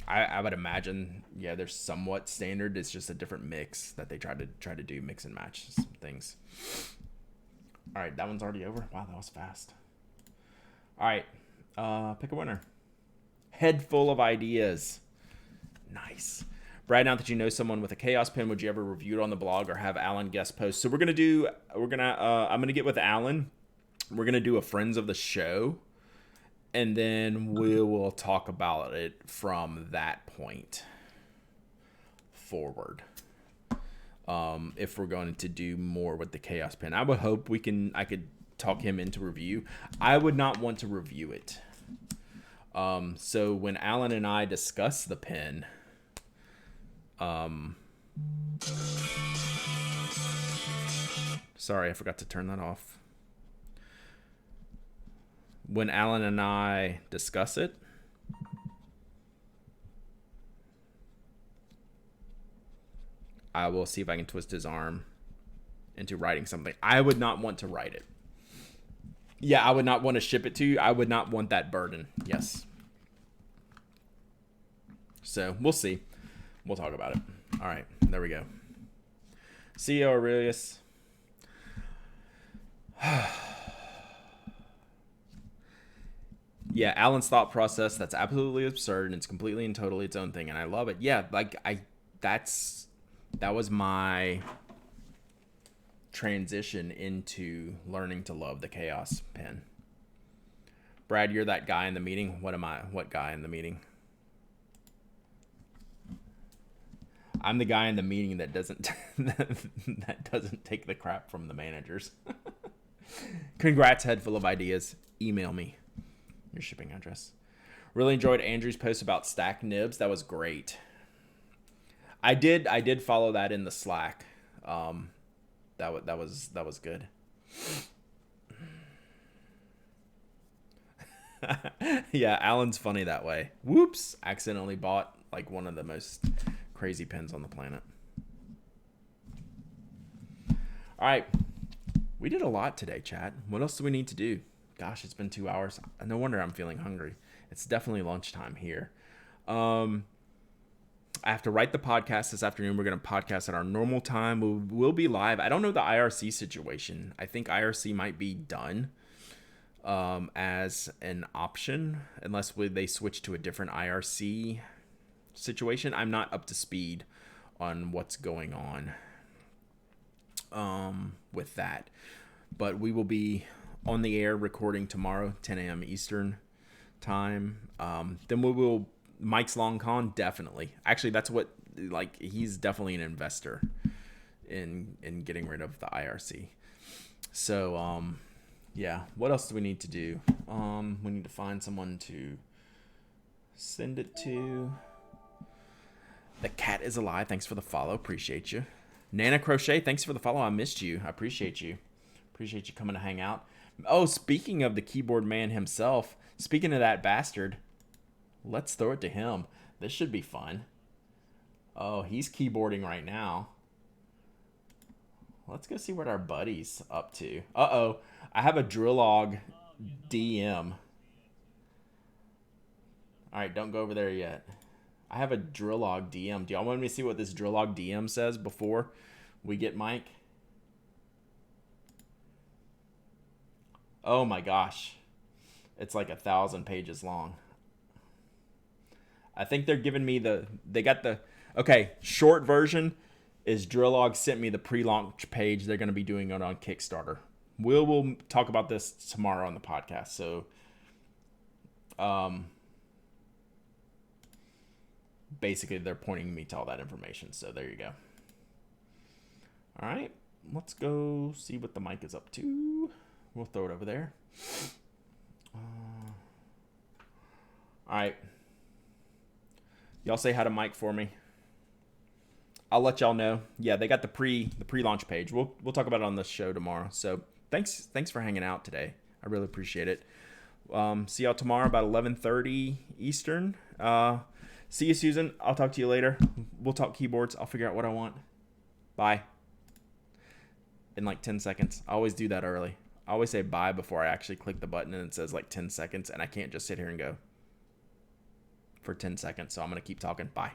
I would imagine, yeah, they're somewhat standard. It's just a different mix that they try to do, mix and match some things. All right, that one's already over. Wow, that was fast. All right, pick a winner. Head full of ideas. Nice. Brad, now that you know someone with a chaos pen, would you ever review it on the blog or have Alan guest post? So I'm gonna get with Alan. We're gonna do a friends of the show. And then we will talk about it from that point forward. If we're going to do more with the Chaos Pen, I would hope I could talk him into review. I would not want to review it. So when Alan and I discuss the pen, sorry, I forgot to turn that off. When Alan and I discuss it, I will see if I can twist his arm into writing something. I would not want to write it. Yeah, I would not want to ship it to you. I would not want that burden. Yes. So we'll see. We'll talk about it. All right, there we go. CEO Aurelius. Yeah, Alan's thought process, that's absolutely absurd, and it's completely and totally its own thing, and I love it. Yeah, like that was my transition into learning to love the chaos pen. Brad, you're that guy in the meeting. What am I? What guy in the meeting? I'm the guy in the meeting that doesn't that doesn't take the crap from the managers. Congrats, head full of ideas. Email me your shipping address. Really enjoyed Andrew's post about stack nibs. That was great. I did follow that in the Slack. That was good. Yeah, Alan's funny that way. Whoops! Accidentally bought like one of the most crazy pens on the planet. All right, we did a lot today, chat. What else do we need to do? Gosh, it's been 2 hours. No wonder I'm feeling hungry. It's definitely lunchtime here. I have to write the podcast this afternoon. We're going to podcast at our normal time. We'll be live. I don't know the IRC situation. I think IRC might be done as an option unless they switch to a different IRC situation. I'm not up to speed on what's going on with that. But we will be on the air recording tomorrow, 10 a.m. Eastern time. Then we will... Mike's Long Con, definitely. Actually, that's what, like, he's definitely an investor in getting rid of the IRC. So, yeah. What else do we need to do? We need to find someone to send it to. The cat is alive. Thanks for the follow. Appreciate you. Nana Crochet, thanks for the follow. I missed you. I appreciate you. Appreciate you coming to hang out. Oh, speaking of the keyboard man himself, speaking of that bastard, let's throw it to him. This should be fun. Oh, he's keyboarding right now. Let's go see what our buddy's up to. Uh-oh. I have a Drillog DM. All right, don't go over there yet. I have a Drillog DM. Do y'all want me to see what this Drillog DM says before we get Mike? Oh my gosh. It's like 1,000 pages long. I think they're giving me okay, short version is Drillog sent me the pre-launch page. They're going to be doing it on Kickstarter. We'll talk about this tomorrow on the podcast. So, basically they're pointing me to all that information. So there you go. All right, let's go see what the mic is up to. We'll throw it over there. All right. Y'all say hi to Mike for me. I'll let y'all know. Yeah, they got the pre-launch page. We'll talk about it on the show tomorrow. So thanks for hanging out today. I really appreciate it. See y'all tomorrow about 11:30 Eastern. See you, Susan. I'll talk to you later. We'll talk keyboards. I'll figure out what I want. Bye. In like 10 seconds. I always do that early. I always say bye before I actually click the button, and it says like 10 seconds, and I can't just sit here and go for 10 seconds. So I'm going to keep talking. Bye.